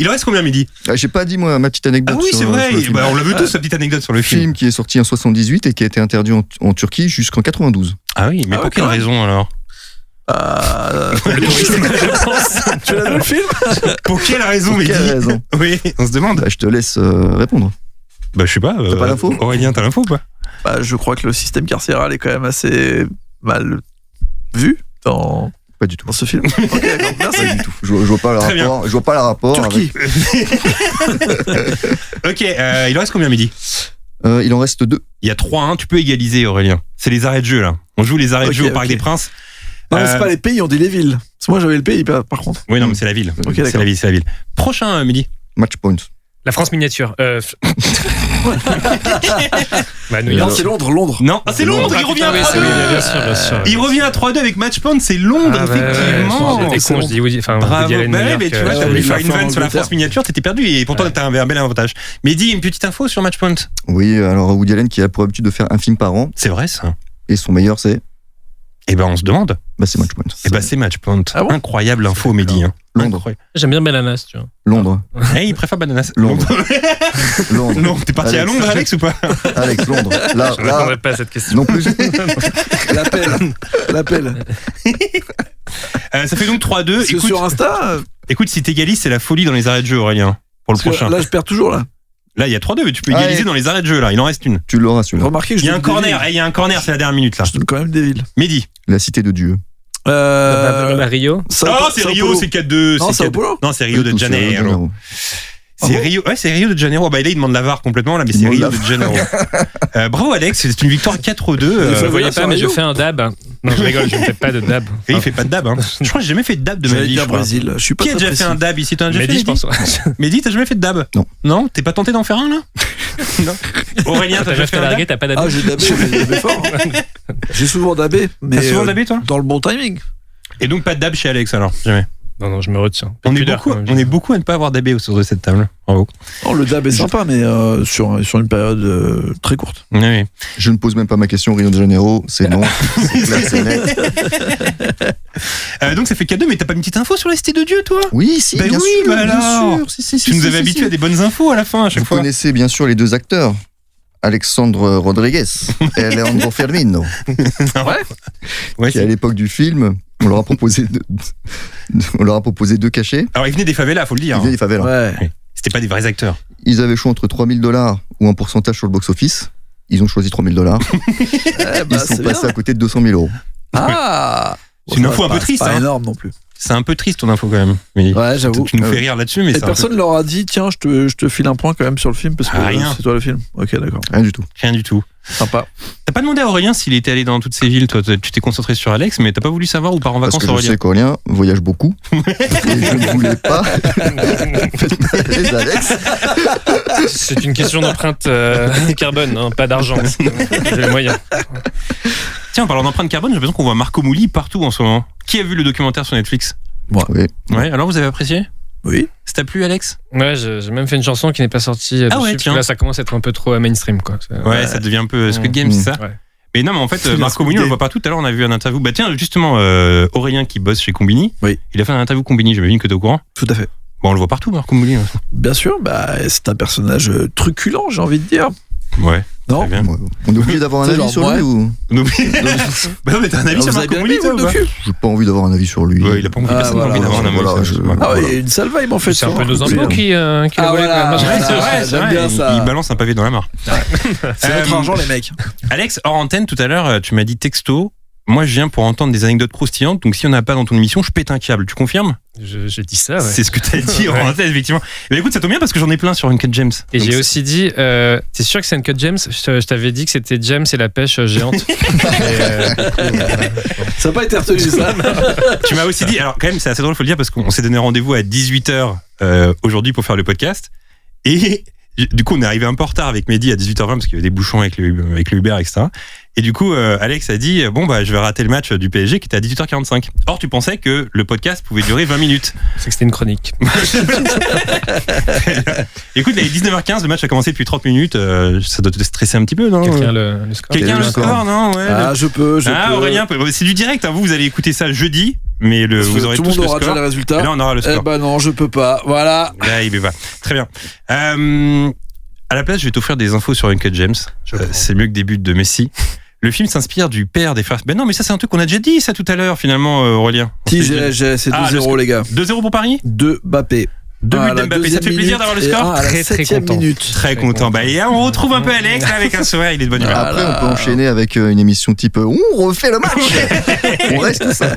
Il en reste combien, Mehdi? J'ai pas dit, moi, ma petite anecdote. Ah oui, sur, c'est vrai. sur le film. Bah, on l'a vu tous, sa petite anecdote sur le film. Film qui est sorti en 78 et qui a été interdit en Turquie jusqu'en 92. Ah oui, mais Ah pour ouais, quelle quand même. raison alors? Le tourisme, je pense. Tu l'as vu le film? Pour quelle raison, Pour Mehdi? quelle raison? Oui, on se demande. Bah, je te laisse répondre. Bah, je sais pas. T'as pas l'info? Aurélien, t'as l'info ou pas? Bah, je crois que le système carcéral est quand même assez mal vu dans Pas du tout. ce film. Ok, d'accord, merci. Pas du tout. Je vois pas le Très rapport. Je vois pas le rapport. Turquie. Ok, il en reste combien, Mehdi? Il en reste 2. Il y a 3-1, tu peux égaliser, Aurélien. C'est les arrêts de jeu, là. On joue les arrêts de Ok, jeu au Parc ok. des Princes. Non, mais c'est pas les pays, on dit les villes. Parce que moi, j'avais le pays, par contre. Oui, non, mais c'est la ville. Ok, c'est d'accord. la ville, c'est la ville. Prochain, Mehdi. Match point. La France miniature. Bah, New Non, York. Non, c'est Londres, Londres. Non, ah, c'est Londres, il revient à Oui, c'est 3-2. oui, bien sûr, bien sûr. Il revient à 3-2 avec Match Point, c'est Londres, Ah, bah, effectivement. J'étais con, je dis Woody, enfin, Bravo. Woody Allen, Bah New ouais, York, mais tu vois, je t'as voulais voulu faire faire une fort vanne en sur la Angleterre. France miniature, t'étais perdu et pourtant t'avais un bel avantage. Mais dis une petite info sur Match Point. Oui, alors Woody Allen qui a pour habitude de faire un film par an C'est vrai ça? et son meilleur c'est Eh ben on se demande. c'est Match Point. Eh ben c'est Match Point. Ah bon? Incroyable info, Mehdi. Hein. Londres. Incroyable. J'aime bien Bananas, tu vois. Londres. Eh, il préfère Bananas. Londres. Londres. Non, t'es parti à Alex. Londres, Alex, ou pas? Alex, Londres. Là, Je ne répondrai pas à cette question. non plus. L'appel. Ça fait donc 3-2. Parce que Écoute, sur Insta, écoute, si t'égalises, c'est la folie dans les arrêts de jeu, Aurélien. Pour le parce que prochain. là, je perds toujours, là. Là, il y a 3-2, mais tu peux Ah, égaliser ouais. dans les arrêts de jeu, là. Il en reste une. Tu l'auras celui-là. Remarquez que je Il y a un donne des corner. villes. Eh, il y a un corner, c'est la dernière minute, là. Je donne quand même des villes. Mehdi. La cité de Dieu. La Rio. Sao Oh, Paulo- c'est Sao Rio, Paulo. c'est 4-2. Non, c'est Sao 4-2. Paulo. Non, c'est Rio de Tout, c'est Janeiro. Ah C'est bon Rio, ouais, c'est Rio de Janeiro. Bah, là, il demande la VAR complètement, là, mais Il c'est demande Rio la de Janeiro. Bravo, Alex, c'est une victoire 4-2. Vous ne voyez sur pas, mais je Rio. fais un dab. Non, je rigole, je ne fais pas de dab. Et il fait pas de dab, hein. Je crois que j'ai jamais fait de dab de ma J'allais vie. dire je crois. Brésil. Je suis pas Qui a très déjà fait un précis. dab ici? T'as déjà Mais fait, dis, je Mehdi? pense. Mehdi, t'as jamais fait de dab? Non. Non? T'es pas tenté d'en faire un, là? Non. Aurélien, t'as T'as déjà fait un largué, dab? t'as pas Ah, dabé. j'ai dabé, j'ai dabé fort. J'ai souvent dabé, mais T'as souvent dabé, toi? dans le bon timing. Et donc pas de dab chez Alex, alors? Jamais. Non, non, je me retiens. On est Pudeur, beaucoup, quand même. on est beaucoup à ne pas avoir dabé autour de cette table. Bravo. Oh, le dab est sympa, mais sur une période très courte. Oui, oui. Je ne pose même pas ma question. Rio de Janeiro, c'est non. C'est clair, c'est net. Donc ça fait 4-2, mais t'as pas une petite info sur la cité de Dieu, toi? Oui, si, Ben bien oui, sûr. bah bien alors. sûr. Si, Tu nous avais habitués à des bonnes infos à la fin, à chaque Vous fois. connaissez bien sûr les deux acteurs. Alexandre Rodriguez et Alejandro Firmino, Ouais, qui à l'époque du film, on leur a proposé deux cachets. Alors ils venaient des favelas, faut le Ils dire. venaient des favelas. Ouais. C'était pas des vrais acteurs. Ils avaient le choix entre $3,000 ou un pourcentage sur le box-office. Ils ont choisi $3,000. Eh bah, Ils sont c'est passés bien. à côté de 200 000 €. Ah. C'est une info un peu C'est triste, pas hein. énorme non plus. C'est un peu triste ton info quand même. Mais Ouais, j'avoue. tu nous fais rire là-dessus, mais Et c'est un peu personne leur a dit, tiens, je te file un point quand même sur le film parce que Ah, rien. c'est toi le film. Ok, d'accord. Rien du tout. rien du tout. Sympa. T'as pas demandé à Aurélien s'il était allé dans toutes ces villes, toi. Tu t'es concentré sur Alex, mais t'as pas voulu savoir où part en Parce vacances que je Aurélien. sais qu'Aurélien voyage beaucoup. Et je ne voulais pas faire les Alex. C'est une question d'empreinte carbone, hein, pas d'argent. J'ai les moyens. Tiens, en parlant d'empreinte carbone, j'ai l'impression qu'on voit Marco Mouli partout en ce moment. Qui a vu le documentaire sur Netflix? Oui. Ouais, alors vous avez apprécié? Oui. Ça t'a plu, Alex? Ouais, j'ai même fait une chanson qui n'est pas sortie. Ah ouais, dessus, parce tiens. que là, ça commence à être un peu trop mainstream, quoi. Ouais, ça devient un peu Squid Game, c'est ça? Ouais. Mais non, mais en fait, C'est bien Marco Squid Mouli, on le Game. voit partout. Tout à l'heure, on a vu un interview. Bah tiens, justement, Aurélien qui bosse chez Combini, Oui. il a fait un interview Combini, j'imagine que t'es au courant. Tout à fait. Bon, on le voit partout, Marco Mouli. Bien sûr, bah, c'est un personnage truculent, j'ai envie de dire. Ouais, Non très bien. Ouais. On est obligé d'avoir un C'est avis genre, sur ouais. lui ou On oublie. Bah ouais, t'as un avis Alors, sur vous avez Marco bien Mouli, aimé, toi, vous, ou le pas? docu J'ai pas envie d'avoir un avis sur lui. Ouais, il a pas envie, Ah, personne n'a voilà, envie d'avoir un voilà, avis. je- Voilà. Ah ouais, il y a une sale vibe en fait. C'est un sur- peu nos sur- impôts qui Ah, le voulaient, voilà. quand même. Ouais, c'est Ah, vrai, c'est j'aime vrai. bien ça. Il balance un pavé dans la mare. C'est notre argent, les mecs. Alex, hors antenne, tout à l'heure, tu m'as dit texto. Moi, je viens pour entendre des anecdotes croustillantes. Donc, si on n'a pas dans ton émission, je pète un câble. Tu confirmes? J'ai dit ça, ouais. C'est ce que t'as dit Ouais. hors antenne, effectivement. Mais écoute, ça tombe bien parce que j'en ai plein sur Uncut James. Et Donc, j'ai aussi dit, t'es sûr que c'est Uncut James? Je t'avais dit que c'était James et la pêche géante. Ça n'a pas été retenu, ça. Tu m'as aussi dit, alors quand même, c'est assez drôle, faut le dire, parce qu'on s'est donné rendez-vous à 18h aujourd'hui pour faire le podcast. Et du coup, on est arrivé un peu en retard avec Mehdi à 18h20 parce qu'il y avait des bouchons avec le Uber, etc. Et du coup, Alex a dit bon bah je vais rater le match du PSG qui était à 18h45. Or tu pensais que le podcast pouvait durer 20 minutes. C'est que c'était une chronique. Écoute, il est 19h15, le match a commencé depuis 30 minutes. Ça doit te stresser un petit peu, non? Quelqu'un le score. Quelqu'un le le score. score, non? Ouais. Ah, je peux. Aurélien, c'est du direct. Hein. Vous allez écouter ça jeudi, mais vous aurez tout le tous monde le aura déjà score. les résultats. Et là, on aura le score. Eh ben non, je peux pas. Voilà. Là, il va. Très bien. À la place, je vais t'offrir des infos sur Uncut James. C'est mieux que des buts de Messi. Le film s'inspire du père des frères. Ben non, mais ça, c'est un truc qu'on a déjà dit, ça, tout à l'heure, finalement, Aurélien. Si, c'est 2-0, les gars. 2-0 pour Paris? 2 Mbappé. 2 buts d'Mbappé. Ça te fait plaisir d'avoir le score? Très, très content. Minute. Très content. Bah, et là, on retrouve un peu Alex, là, avec un sourire, il est de bonne humeur. Après, on peut enchaîner avec une émission type on refait le match. On reste ça.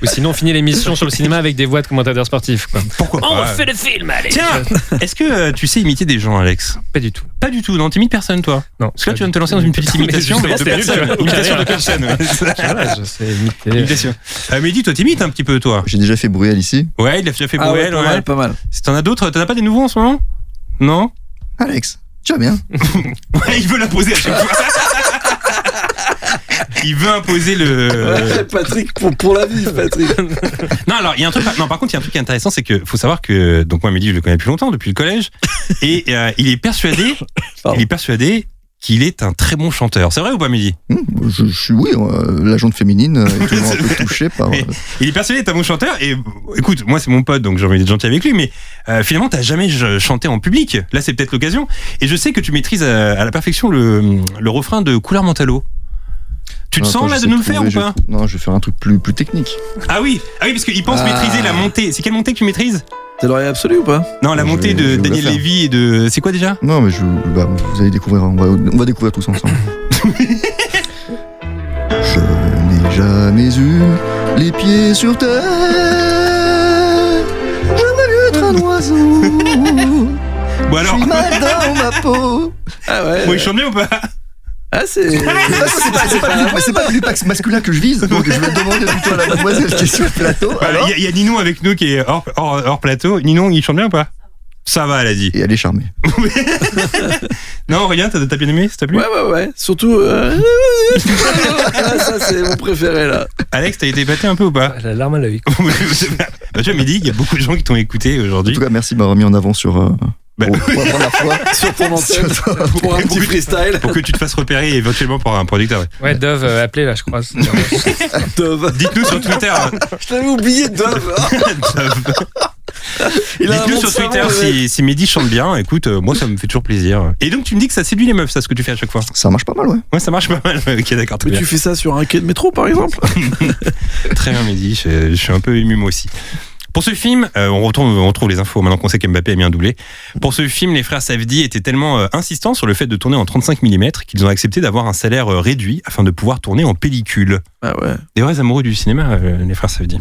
Ou sinon, on finit l'émission sur le cinéma avec des voix de commentateurs sportifs. Quoi. Pourquoi pas? On refait le film, allez. Tiens, est-ce que tu sais imiter des gens, Alex? Pas du tout. Pas du tout, non, t'imites personne, toi? Non. Parce que là, tu viens de te lancer dans une petite imitation, mais de personne. Imitation de personne, ouais. Voilà, je sais imiter. Imitation. Mehdi, toi, t'imites un petit peu, toi? J'ai déjà fait Bruel ici. Ouais, il a déjà fait Ah ouais, Bruel, pas mal. Si t'en as d'autres, t'en as pas des nouveaux en ce moment? Non? Alex, tu vas bien? Ouais, il veut l'imposer à chaque fois. Il veut imposer le. Patrick, pour la vie, Patrick. Non, alors, il y a un truc. Non, par contre, il y a un truc intéressant, c'est que faut savoir que. Donc, moi, Mehdi, je le connais depuis longtemps, depuis le collège. Et il est persuadé. Qu'il est un très bon chanteur. C'est vrai ou pas, Mehdi? Je suis, oui, la jante féminine est toujours un peu touchée par. Il est persuadé d'être un bon chanteur. Et écoute, moi, c'est mon pote, donc j'ai envie d'être gentil avec lui. Mais finalement, t'as jamais chanté en public. Là, c'est peut-être l'occasion. Et je sais que tu maîtrises à la perfection le refrain de Couleur Mentalo. Tu te sens là de nous le faire ou pas? Non, je vais faire un truc plus technique. Ah oui, parce qu'il pense maîtriser la montée. C'est quelle montée que tu maîtrises? T'es l'oreille absolue ou pas? Non, la montée de je vais Daniel la faire. Lévy et de. C'est quoi déjà? Non, mais vous allez découvrir. On va découvrir tous ensemble. Je n'ai jamais eu les pieds sur terre. Je veux être un oiseau. Bon Je alors. suis mal dans ma peau. Ah ouais. Bon, il chante bien ou pas? Ah, c'est. C'est pas le public masculin que je vise, donc je vais demander plutôt à la mademoiselle qui est sur le plateau. Alors Il y a Ninon avec nous qui est hors plateau. Ninon, il chante bien ou pas? Ça va, elle a dit. Et elle est charmée. Non, Aurélien, t'as bien aimé? Ça t'a plu? Ouais. Surtout. Ça, c'est mon préféré, là. Alex, t'as été épaté un peu ou pas? La larme à l'œil. Bah, tu vois, Mehdi, il y a beaucoup de gens qui t'ont écouté En aujourd'hui. tout cas, merci de m'avoir mis en avant sur. Bah, pour la première fois. Sur ton antenne. Pour un petit freestyle. Pour que tu te fasses repérer éventuellement par un producteur. Ouais. Ouais, Dove appelé là, je crois. Dove. Dites-nous sur Twitter. Je l'avais oublié, Dove. Dites-nous sur Twitter si Mehdi chante bien. Écoute, moi ça me fait toujours plaisir. Et donc tu me dis que ça séduit les meufs, ça, ce que tu fais à chaque fois? Ça marche pas mal, ouais. Ouais, ça marche pas mal. Ok, d'accord. Très Mais bien. tu fais ça sur un quai de métro, par exemple? Très bien, Mehdi. Je suis un peu ému moi aussi. Pour ce film, on retrouve les infos maintenant qu'on sait qu'Mbappé a mis un doublé. Pour ce film, les frères Safdie étaient tellement insistants sur le fait de tourner en 35 mm qu'ils ont accepté d'avoir un salaire réduit afin de pouvoir tourner en pellicule. Ah ouais. Des vrais amoureux du cinéma, les frères Safdie.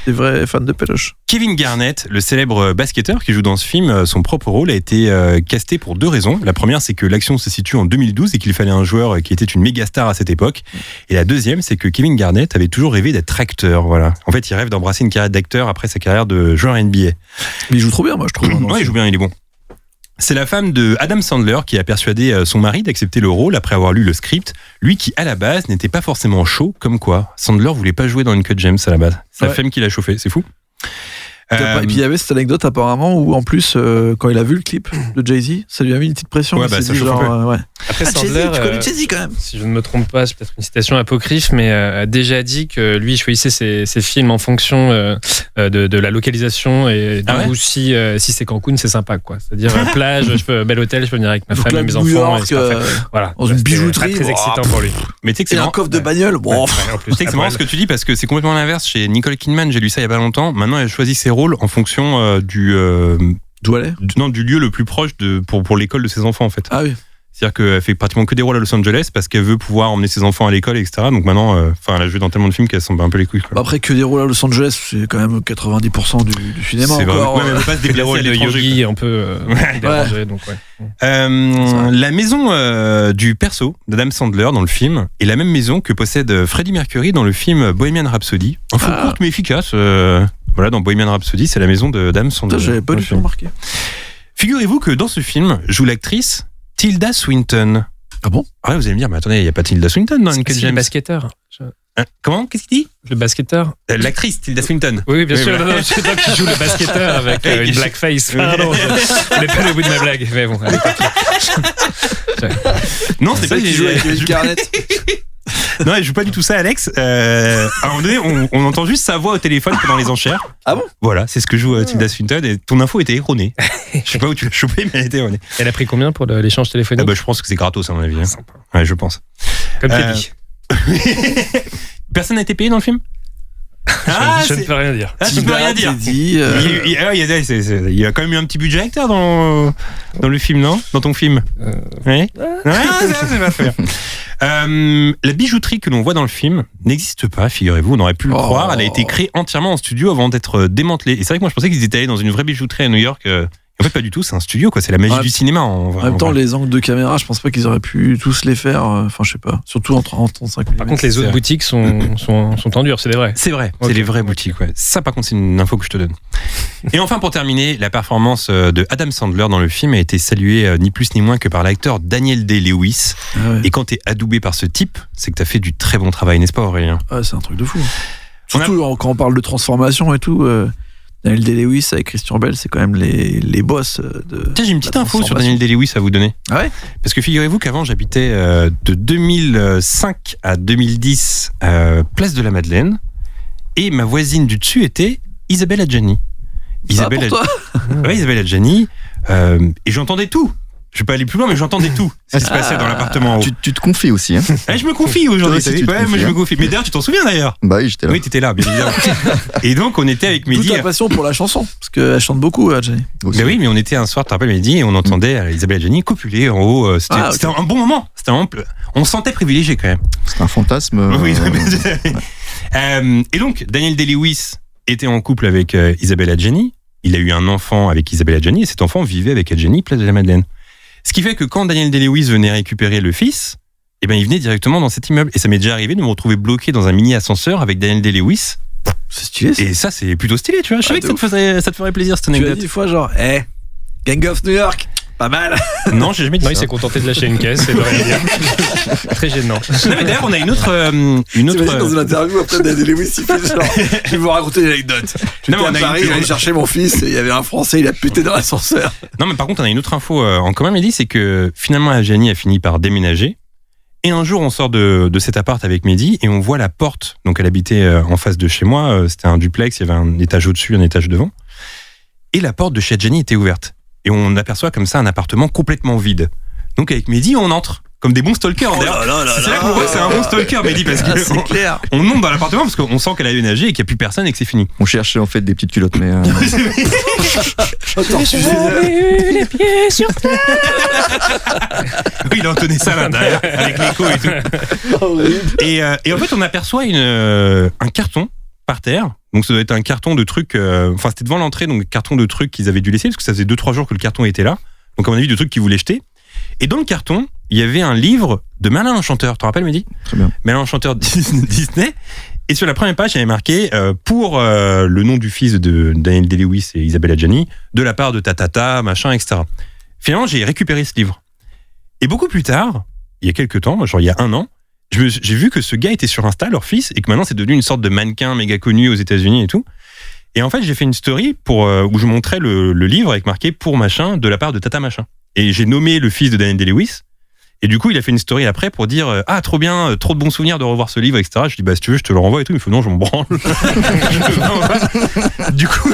Des vrais fans de péloche. Kevin Garnett, le célèbre basketteur qui joue dans ce film, son propre rôle a été casté pour 2 raisons. La première, c'est que l'action se situe en 2012 et qu'il fallait un joueur qui était une méga star à cette époque. Et la deuxième, c'est que Kevin Garnett avait toujours rêvé d'être acteur. Voilà. En fait, il rêve d'embrasser une carrière d'acteur après sa carrière de joueur NBA. Mais il joue trop bien, moi, je trouve. Ouais, il joue bien, il est bon. C'est la femme de Adam Sandler qui a persuadé son mari d'accepter le rôle après avoir lu le script. Lui qui, à la base, n'était pas forcément chaud, comme quoi Sandler voulait pas jouer dans Uncut James à la base. C'est la femme qui l'a chauffé, c'est fou. Et puis il y avait cette anecdote apparemment où en plus quand il a vu le clip de Jay-Z, ça lui a mis une petite pression. Ouais, Il bah, s'est ça dit chauffe genre, un peu. ouais. Après, Jay-Z, Sandler, tu connais Jay-Z quand même. si je ne me trompe pas, c'est peut-être une citation apocryphe, mais a déjà dit que lui choisissait ses films en fonction de la localisation et Ah ouais si c'est Cancun, c'est sympa, quoi. C'est-à-dire plage, bel hôtel, je peux venir avec ma Donc femme là, et mes New enfants. York, et c'est parfait. Voilà. dans une C'était bijouterie, Très wow. excitant pour lui. Mais tu sais que c'est Et un marrant. coffre de bagnole. Bon, En plus, Tu sais que c'est marrant ce que tu dis parce que c'est complètement l'inverse. Chez Nicole Kidman, j'ai lu ça il y a pas longtemps. Maintenant, elle choisit ses rôles en fonction du lieu le plus proche pour l'école de ses enfants en fait. Ah oui. C'est-à-dire qu'elle fait pratiquement que des rôles à Los Angeles parce qu'elle veut pouvoir emmener ses enfants à l'école, etc. Donc maintenant, elle a joué dans tellement de films qu'elle s'en bat un peu les couilles. Quoi. Après que des rôles à Los Angeles, c'est quand même 90% du cinéma C'est vrai. encore. Ouais, mais elle veut pas se déplacer à de l'étranger. yogi un peu dérangé, donc ouais. La maison du perso d'Adam Sandler dans le film est la même maison que possède Freddie Mercury dans le film Bohemian Rhapsody. Info courte mais efficace. Voilà, dans Bohemian Rhapsody, c'est la maison d'Adam Sandler. Putain, j'avais pas du tout remarqué. Figurez-vous que dans ce film joue l'actrice Tilda Swinton. Ah bon? Ouais, vous allez me dire, mais attendez, il n'y a pas Tilda Swinton dans Uncut C'est le James. basketteur. Comment? Qu'est-ce qu'il dit? Le basketteur. L'actrice Tilda Swinton. Oui, bien Oui, sûr. voilà. Non, c'est toi qui joue le basketteur avec une blackface. Pardon, je n'ai pas le bout de ma blague. Mais bon, allez, Non, c'est pas qui joue avec une carnette. Non, elle joue pas du tout ça, Alex. À un moment donné, on entend juste sa voix au téléphone pendant les enchères. Ah bon? Voilà, c'est ce que joue Tilda Swinton. Et ton info était erronée. Je sais pas où tu l'as chopée, mais elle était erronée. Elle a pris combien pour l'échange téléphonique? Je pense que c'est gratos, à mon avis. Hein. Sympa. Ouais, je pense. Comme t'as dit. Personne n'a été payé dans le film? Je ne peux rien dire. Ah, tu peux rien dire. Dit, Il y a quand même eu un petit budget acteur dans le film, non? Dans ton film? Oui. C'est pas faire. La bijouterie que l'on voit dans le film n'existe pas, figurez-vous, on aurait pu le croire. Elle a été créée entièrement en studio avant d'être démantelée. Et c'est vrai que moi je pensais qu'ils étaient allés dans une vraie bijouterie à New York. En fait, pas du tout, c'est un studio, quoi. C'est la magie du cinéma. En même temps, les angles de caméra, je pense pas qu'ils auraient pu tous les faire. Enfin, je sais pas. Surtout en 35 mm. Par contre, les autres boutiques sont en dur, c'est des vrais. C'est vrai, Ok. c'est les vraies boutiques. Ouais. Ça, par contre, c'est une info que je te donne. Et enfin, pour terminer, la performance de Adam Sandler dans le film a été saluée ni plus ni moins que par l'acteur Daniel Day-Lewis. Ah ouais. Et quand t'es adoubé par ce type, c'est que t'as fait du très bon travail, n'est-ce pas, Aurélien? Ah, c'est un truc de fou. Surtout quand on parle de transformation et tout. Daniel Day-Lewis avec Christian Bale, c'est quand même les boss de. Tiens, j'ai une petite la info sur transformation. Daniel Day-Lewis à vous donner. Ah ouais? Parce que figurez-vous qu'avant, j'habitais de 2005 à 2010 place de la Madeleine. Et ma voisine du dessus était Isabelle Adjani. Ça va pour toi? Ouais, Isabelle Adjani. Et j'entendais tout. Je vais pas aller plus loin, mais j'entendais tout ce qui se passait dans l'appartement en haut. Tu te confies aussi, hein? Je me confie aujourd'hui. Toi aussi, tu te Ouais, moi, confies, je me hein. confie. Mais d'ailleurs, tu t'en souviens d'ailleurs? Bah oui, j'étais là. Oui, t'étais là, bien évidemment. Et donc, on était avec Toute Mehdi. la passion pour la chanson, parce qu'elle chante beaucoup, Jenny. Aussi. Mais oui, mais on était un soir, tu te rappelles, Mehdi, et on entendait Isabelle Adjani copuler en haut. C'était Ah, ok. c'était un bon moment. On se sentait privilégié quand même. C'est un fantasme. Oui, et donc, Daniel Day-Lewis était en couple avec Isabelle Adjani. Il a eu un enfant avec Isabelle Adjani et cet enfant vivait avec Adjani, place de la Madeleine. Ce qui fait que quand Daniel Day-Lewis venait récupérer le fils, eh ben, il venait directement dans cet immeuble. Et ça m'est déjà arrivé de me retrouver bloqué dans un mini ascenseur avec Daniel Day-Lewis. C'est stylé, ça. Et ça, c'est plutôt stylé, tu vois. Je savais que ça te ferait plaisir, cette Tu as anecdote. dit une fois, genre, Gang of New York, pas mal. Non, j'ai jamais dit Non, il ça. s'est contenté de lâcher une caisse et de rien dire. Très gênant. Non, mais d'ailleurs, on a une autre. T'imagines dans une interview après Daniel Lewis, il fait genre, je vais vous raconter une anecdote. Non, mais J'étais à Paris, j'allais chercher mon fils et il y avait un Français, il a pété dans l'ascenseur. Non, mais par contre, on a une autre info en commun, Mehdi, c'est que finalement, Adjani a fini par déménager. Et un jour, on sort de cet appart avec Mehdi et on voit la porte. Donc, elle habitait en face de chez moi. C'était un duplex, il y avait un étage au-dessus, un étage devant. Et la porte de chez Adjani était ouverte. Et on aperçoit comme ça un appartement complètement vide. Donc, avec Mehdi, on entre. Comme des bons stalkers. D'ailleurs, c'est là qu'on voit que c'est un bon stalker, Mehdi, parce que C'est clair. on monte dans l'appartement parce qu'on sent qu'elle a déménagé et qu'il n'y a plus personne et que c'est fini. On cherchait en fait des petites culottes, mais. les pieds sur terre. Oui, il a entonné ça là derrière, avec l'écho et tout. Et en fait, on aperçoit un carton par terre. Donc ça doit être un carton de trucs. Enfin, c'était devant l'entrée, donc carton de trucs qu'ils avaient dû laisser parce que ça faisait 2-3 jours que le carton était là. Donc à mon avis, de trucs qu'ils voulaient jeter. Et dans le carton, il y avait un livre de Merlin l'Enchanteur. Tu te rappelles, Mehdi? Très bien. Merlin l'Enchanteur Disney. Et sur la première page, il y avait marqué pour le nom du fils de Daniel Day-Lewis et Isabelle Adjani, de la part de Tatata, machin, etc. Finalement, j'ai récupéré ce livre. Et beaucoup plus tard, il y a quelques temps, genre il y a 1 an, j'ai vu que ce gars était sur Insta, leur fils, et que maintenant c'est devenu une sorte de mannequin méga connu aux États-Unis et tout. Et en fait, j'ai fait une story où je montrais le livre avec marqué pour machin de la part de Tata machin. Et j'ai nommé le fils de Daniel Day-Lewis. Et du coup, il a fait une story après pour dire ah, trop bien, trop de bons souvenirs de revoir ce livre, etc. Je dis bah si tu veux, je te le renvoie et tout. Il me fait non, je m'en branle. Du coup,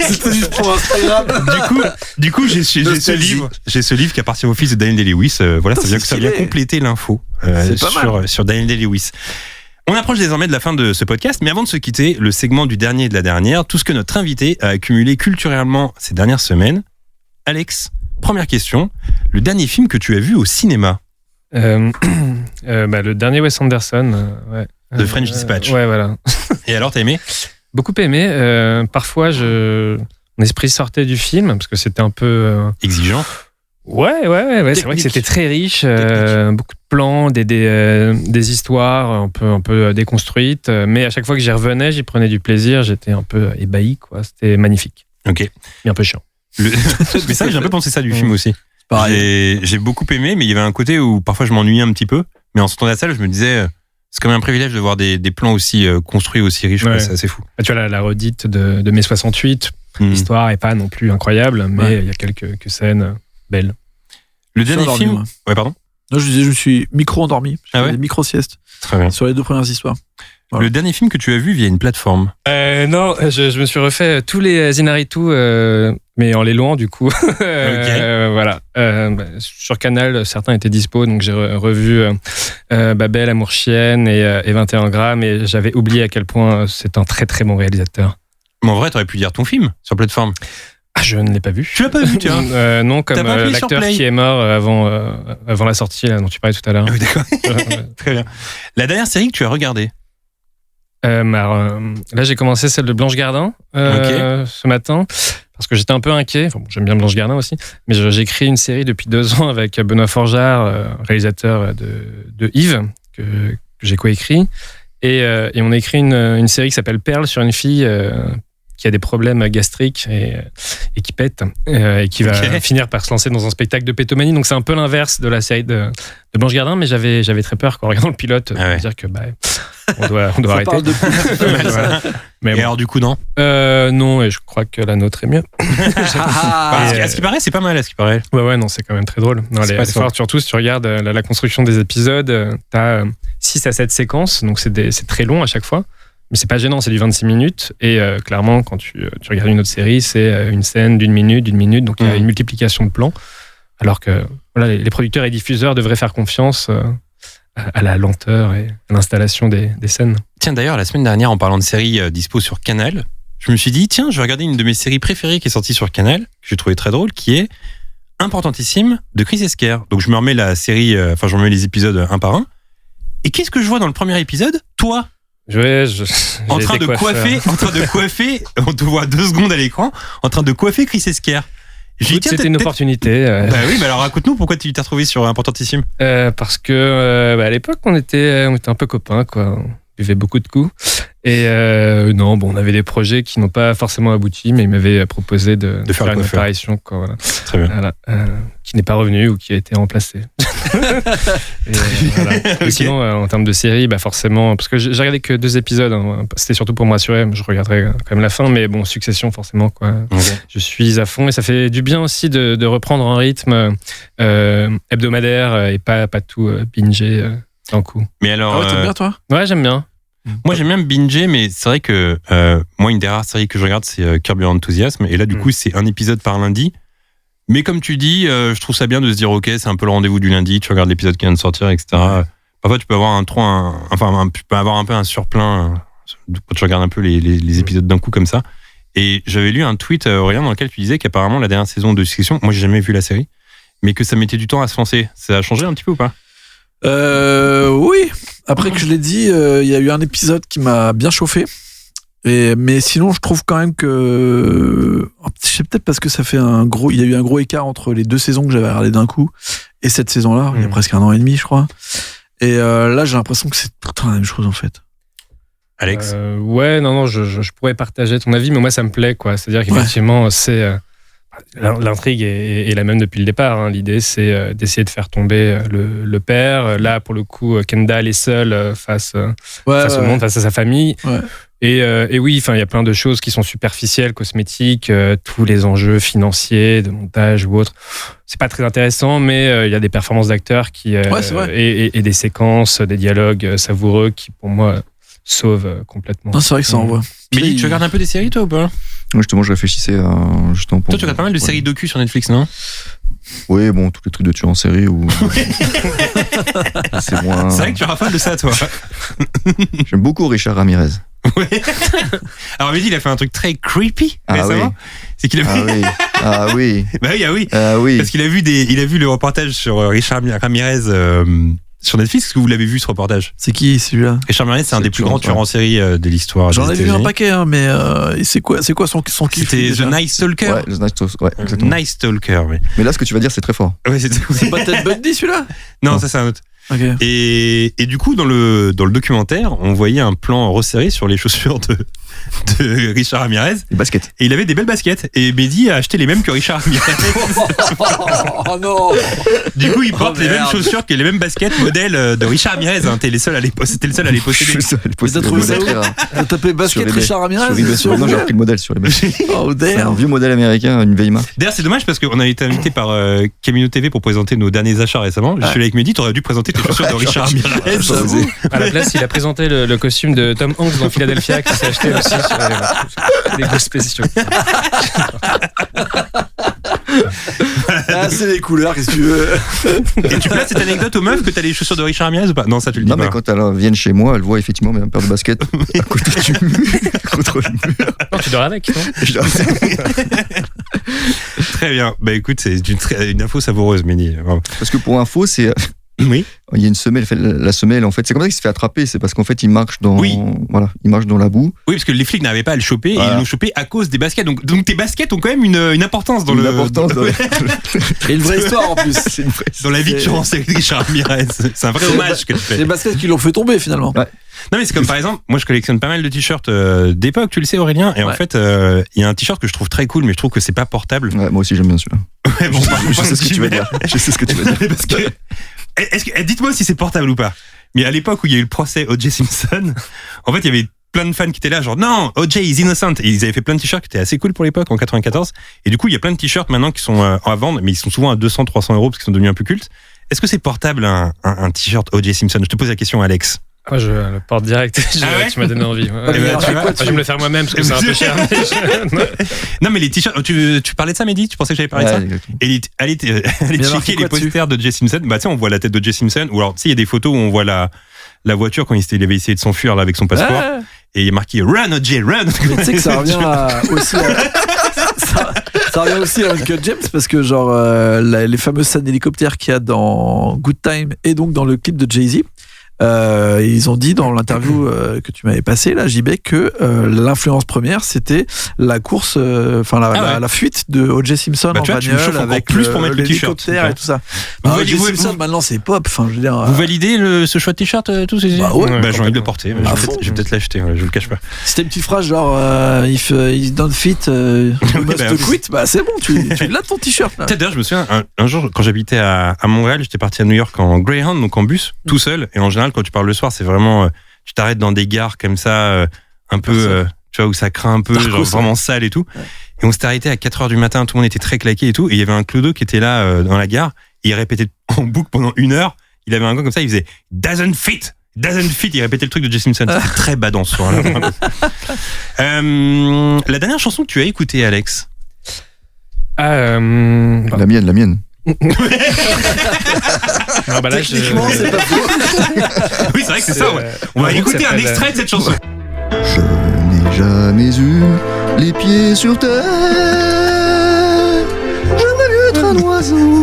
C'était juste pour Instagram. du coup, j'ai ce livre qui appartient au fils de Daniel Day-Lewis. Voilà, Putain, ça vient stylé. compléter l'info C'est pas sur Daniel Day-Lewis. On approche désormais de la fin de ce podcast, mais avant de se quitter, le segment du dernier et de la dernière, tout ce que notre invité a accumulé culturellement ces dernières semaines. Alex, première question, le dernier film que tu as vu au cinéma? Le dernier Wes Anderson. Ouais. The French Dispatch. Ouais, voilà. Et alors, t'as aimé? Beaucoup aimé. Parfois, mon esprit sortait du film parce que c'était un peu. Exigeant. Ouais. C'est vrai que Technique. c'était très riche. Beaucoup de plans, des histoires un peu déconstruites. Mais à chaque fois que j'y revenais, j'y prenais du plaisir. J'étais un peu ébahi, quoi. C'était magnifique. Ok. Mais un peu chiant. Mais ça, j'ai un peu pensé ça du film aussi. Pareil. J'ai beaucoup aimé, mais il y avait un côté où parfois je m'ennuyais un petit peu. Mais en sortant de la salle, je me disais, c'est quand même un privilège de voir des plans aussi construits, aussi riches. Ouais. C'est assez fou. Tu vois, la redite de mai 68, l'histoire est pas non plus incroyable, mais il y a quelques scènes belles. Le dernier endormi, film. moi. Ouais, pardon. Non, je disais, je me suis micro-endormi. Je Ah fais ouais des micro-siestes Très bien. sur les 2 premières histoires. Voilà. Le dernier film que tu as vu via une plateforme. Non, je me suis refait tous les Inaritu, mais en les louant du coup. Voilà. Sur Canal, certains étaient dispo, donc j'ai revu Babel, Amour Chienne et 21 grammes, et j'avais oublié à quel point c'est un très très bon réalisateur. Mais en vrai, t'aurais pu dire ton film sur plateforme. Ah, je ne l'ai pas vu. Tu l'as pas vu, tiens. Non, comme T'as pas appuyé sur l'acteur play qui est mort avant la sortie là, dont tu parlais tout à l'heure. Ah oui, d'accord. Très bien. La dernière série que tu as regardée. Là, j'ai commencé celle de Blanche Gardin ce matin parce que j'étais un peu inquiet. Enfin, bon, j'aime bien Blanche Gardin aussi, mais j'ai créé une série depuis 2 ans avec Benoît Forgeard, réalisateur de Yves, que j'ai coécrit, et on a écrit une série qui s'appelle Perle sur une fille qui a des problèmes gastriques et qui pète et qui va finir par se lancer dans un spectacle de pétomanie. Donc c'est un peu l'inverse de la série de Blanche Gardin, mais j'avais très peur en regardant le pilote de dire que on doit arrêter. Parle de voilà. Mais Et bon. alors, du coup, non. Non, et je crois que la nôtre est mieux. À ce qui paraît, c'est pas mal, à ce qui paraît. Ouais, non, c'est quand même très drôle. Non, C'est les pas forts, surtout si tu regardes la construction des épisodes, t'as 6 à 7 séquences, donc c'est très long à chaque fois. Mais c'est pas gênant, c'est du 26 minutes. Et clairement, quand tu regardes une autre série, c'est une scène d'une minute, donc il y a une multiplication de plans. Alors que voilà, les producteurs et diffuseurs devraient faire confiance à la lenteur et à l'installation des scènes. Tiens, d'ailleurs, la semaine dernière, en parlant de séries dispo sur Canal, je me suis dit, tiens, je vais regarder une de mes séries préférées qui est sortie sur Canal, que j'ai trouvé très drôle, qui est Importantissime de Chris Esquire. Donc, je me remets la série, je me remets les épisodes un par un. Et qu'est-ce que je vois dans le premier épisode ? Toi, en train de coiffer, on te voit 2 secondes à l'écran, en train de coiffer Chris Esquire. C'était une opportunité. Bah oui, mais alors raconte-nous pourquoi tu t'es retrouvé sur Importantissime. Parce que à l'époque, on était un peu copains, quoi. On buvait beaucoup de coups. Et on avait des projets qui n'ont pas forcément abouti, mais il m'avait proposé de faire une apparition, quoi, voilà. Très bien. Voilà, qui n'est pas revenu ou qui a été remplacé. Voilà. Okay. Sinon, en termes de série, forcément, parce que j'ai regardé que 2 épisodes, hein, c'était surtout pour me rassurer, je regarderai quand même la fin, mais bon, Succession, forcément, quoi. Okay. Je suis à fond et ça fait du bien aussi de reprendre un rythme hebdomadaire et pas tout binger d'un coup. Mais alors, t'aimes bien, toi ? Ouais, j'aime bien. Moi, j'aime bien binger, mais c'est vrai que moi, une des rares séries que je regarde, c'est Curb Your Enthusiasm. Et là, du coup, c'est un épisode par lundi. Mais comme tu dis, je trouve ça bien de se dire, ok, c'est un peu le rendez-vous du lundi. Tu regardes l'épisode qui vient de sortir, etc. Parfois, tu peux avoir tu peux avoir un peu un surplein quand tu regardes un peu les épisodes d'un coup comme ça. Et j'avais lu un tweet, Aurélien, dans lequel tu disais qu'apparemment, la dernière saison de Succession, moi, j'ai jamais vu la série, mais que ça mettait du temps à se lancer. Ça a changé un petit peu ou pas ? Oui. Après que je l'ai dit, il y a eu un épisode qui m'a bien chauffé. Mais sinon, je trouve quand même que c'est peut-être parce que il y a eu un gros écart entre les 2 saisons que j'avais regardées d'un coup et cette saison-là. Il y a presque 1 an et demi, je crois. Et là, j'ai l'impression que c'est tout le temps la même chose, en fait. Alex ? Ouais, non, je pourrais partager ton avis, mais moi, ça me plaît, quoi. C'est-à-dire qu'effectivement, c'est l'intrigue est la même depuis le départ. Hein. L'idée, c'est d'essayer de faire tomber le père. Là, pour le coup, Kendall est seul face au monde, face à sa famille. Ouais. Et oui, il y a plein de choses qui sont superficielles, cosmétiques, tous les enjeux financiers, de montage ou autre. C'est pas très intéressant, mais il y a des performances d'acteurs qui et des séquences, des dialogues savoureux qui, pour moi, sauvent complètement. Non, c'est vrai que ça envoie. Mais tu regardes un peu des séries, toi, ou pas ? Justement, je réfléchissais justement pour... Toi, tu regardes pas mal de séries docu sur Netflix, non ? Oui, bon, tous les trucs de tueurs en série ou. C'est moins. C'est vrai que tu raffales de ça, toi. J'aime beaucoup Richard Ramirez. Ouais. Alors, Mehdi, il a fait un truc très creepy récemment. Oui. C'est qu'il a fait. Ah oui. Bah oui. Oui. Parce qu'il a vu le reportage sur Richard Ramirez. Sur Netflix, est-ce que vous l'avez vu ce reportage ? C'est qui celui-là ? Richard Ramirez, c'est un des plus grands tueurs en série de l'histoire. J'en ai vu un paquet, hein, mais c'est quoi son kiff ? C'était The Night Stalker. Ouais, The Night Stalker. Ouais, exactement. Night Stalker, oui. Mais là, ce que tu vas dire, c'est très fort. Ouais, c'est pas Ted Bundy celui-là ? Non, ça c'est un autre. Okay. Et du coup, dans le documentaire, on voyait un plan resserré sur les chaussures de Richard Ramirez. Les baskets. Et il avait des belles baskets. Et Mehdi a acheté les mêmes que Richard Ramirez. Oh non. Du coup, il porte les mêmes merde. chaussures que les mêmes baskets modèle de Richard Ramirez. Hein. C'était le seul à les posséder. Je suis seul, Mais t'as trouvé ça où très rare. T'as tapé basket Sur eBay. Richard Ramirez Sur eBay, sur- Non, j'ai repris le modèle sur les baskets. Oh C'est un damn. vieux modèle américain, une vieille marque. D'ailleurs, c'est dommage parce qu'on a été invité par Camino TV pour présenter nos derniers achats récemment. Je suis allé avec Mehdi, t'aurais dû présenter tes chaussures de Richard Ramirez. J'avoue. À la place, il a présenté le costume de Tom Hanks dans Philadelphia qui s'est acheté aussi sur des goûts spéciaux. Ah, c'est les couleurs, qu'est-ce que tu veux. Et tu places cette anecdote aux meufs que t'as les chaussures de Richard Ramirez ou pas? Non, ça tu le dis Non, pas. mais quand elles viennent chez moi, elles voient effectivement un paire de baskets à côté du mur, contre le mur. Non, tu dors avec, non? Et je leur dis- Très bien. Bah écoute, c'est une info savoureuse, Mehdi. Bravo. Parce que pour info, c'est Oui. il y a une semelle, la semelle en fait, c'est comme ça qu'il se fait attraper, c'est parce qu'en fait il marche dans Oui. voilà, il marche dans la boue. Oui, parce que les flics n'arrivaient pas à le choper et Voilà. ils l'ont chopé à cause des baskets. Donc tes baskets ont quand même une importance dans L'importance dans, Et une vraie histoire en plus. c'est une vraie- dans la vie de Chance avec Richard Ramirez. C'est un vrai hommage que tu C'est fais. les baskets qui l'ont fait tomber finalement. Ouais. Non, mais c'est comme par exemple, moi je collectionne pas mal de t-shirts d'époque, tu le sais Aurélien. Et en Ouais. fait, il y a un t-shirt que je trouve très cool, mais je trouve que c'est pas portable. Ouais, moi aussi j'aime bien celui-là. Ouais, bon, Je sais ce que tu vas dire. Je sais ce que tu vas dire. Parce que, dites-moi si c'est portable ou pas. Mais à l'époque où il y a eu le procès O.J. Simpson, en fait, il y avait plein de fans qui étaient là, genre non, O.J. is innocent. Et ils avaient fait plein de t-shirts qui étaient assez cool pour l'époque, en 94. Et du coup, il y a plein de t-shirts maintenant qui sont à vendre, mais ils sont souvent à 200, 300 euros parce qu'ils sont devenus un peu cultes. Est-ce que c'est portable un t-shirt O.J. Simpson? Je te pose la question, Alex. Moi, je le porte direct. Ah ouais Tu m'as donné envie. Ouais. Eh ben, alors, tu vois, quoi, Je vais me le faire moi-même parce que c'est un peu cher. mais Non, mais les t-shirts, tu parlais de ça, Mehdi? Tu pensais que j'avais parlé de ça? Ouais, exactement. Et allez alors, checker c'est quoi les posters de O.J. Simpson. Bah, tu sais, on voit la tête de O.J. Simpson. Ou alors, tu sais, il y a des photos où on voit la voiture quand il avait essayé de s'enfuir là avec son passeport. Ah, Et il est marqué Run, O.J., run! mais tu sais que ça revient aussi ça revient aussi à Uncle James parce que genre les fameuses scènes d'hélicoptère qu'il y a dans Good Time et donc dans le clip de Jay-Z, ils ont dit dans l'interview que tu m'avais passé là, JB, que l'influence première c'était la course, la fuite de O.J. Simpson Bah, en tu vois, tu me chauffes bagnole encore avec plus pour mettre le t-shirt, l'hélicoptère et tout ça. Vous O.J. validez- Simpson maintenant c'est pop, enfin je veux dire. Vous validez ce choix de t-shirt tous ces Bah ouais, j'ai envie de le porter. À fond. Je vais peut-être l'acheter, ouais, je le cache pas. C'était une petite phrase genre if you don't fit, you must bah, quit. Bah c'est bon, tu l'as ton t-shirt là. Peut-être d'ailleurs, je me souviens, un jour, quand j'habitais à Montréal, j'étais parti à New York en Greyhound, donc en bus, tout seul. Et en général, quand tu pars le soir, c'est vraiment. Tu t'arrêtes dans des gares comme ça, un peu. Tu vois, où ça craint un peu, Darko, genre ça. vraiment sale et tout. Ouais. Et on s'était arrêté à 4h du matin, tout le monde était très claqué et tout. Et il y avait un clodo qui était là dans la gare. Et il répétait en boucle pendant 1 heure. Il avait un gars comme ça, il faisait Doesn't fit! Doesn't fit! Il répétait le truc de Jay Simpson. C'était très badant ce soir-là. La dernière chanson que tu as écoutée, Alex. La mienne. Non, bah là, Techniquement, c'est pas faux. Oui, c'est vrai que c'est ça, ouais. On va écouter un extrait de cette chanson. Je n'ai jamais eu les pieds sur terre. J'aimerais mieux être un oiseau.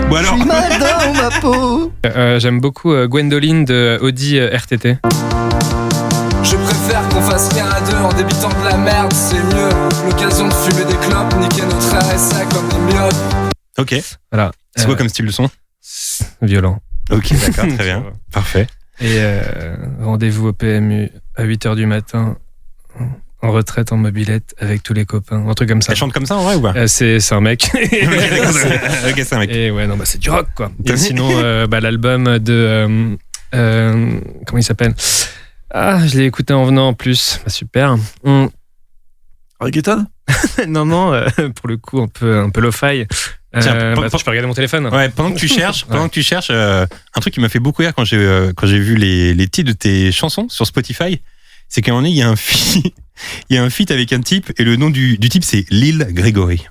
Bon alors, Je suis mal dans ma peau. J'aime beaucoup Gwendoline de Audi RTT. Je préfère qu'on fasse rien à deux en débitant de la merde, c'est mieux. L'occasion de fumer des clopes, niquer notre RSA comme des myopes. ok. Voilà. C'est quoi comme style de son? Violent. Ok, d'accord, très bien. Parfait. Et rendez-vous au PMU à 8h du matin, en retraite en mobilette avec tous les copains. Un truc comme ça. Elle chante comme ça en vrai ou pas? C'est un mec. Ok, d'accord, ok, c'est un mec. Et ouais, non, bah c'est du rock quoi. Et sinon, l'album de. Comment il s'appelle? Ah, je l'ai écouté en venant en plus. Bah, super. Reggaeton. Non, pour le coup, un peu lo-fi. Tiens, Attends, je peux regarder mon téléphone. Ouais, pendant que tu cherches, un truc qui m'a fait beaucoup rire quand j'ai vu les titres de tes chansons sur Spotify, c'est qu'à un moment donné, il y a un feat avec un type et le nom du type c'est Lil Gregory.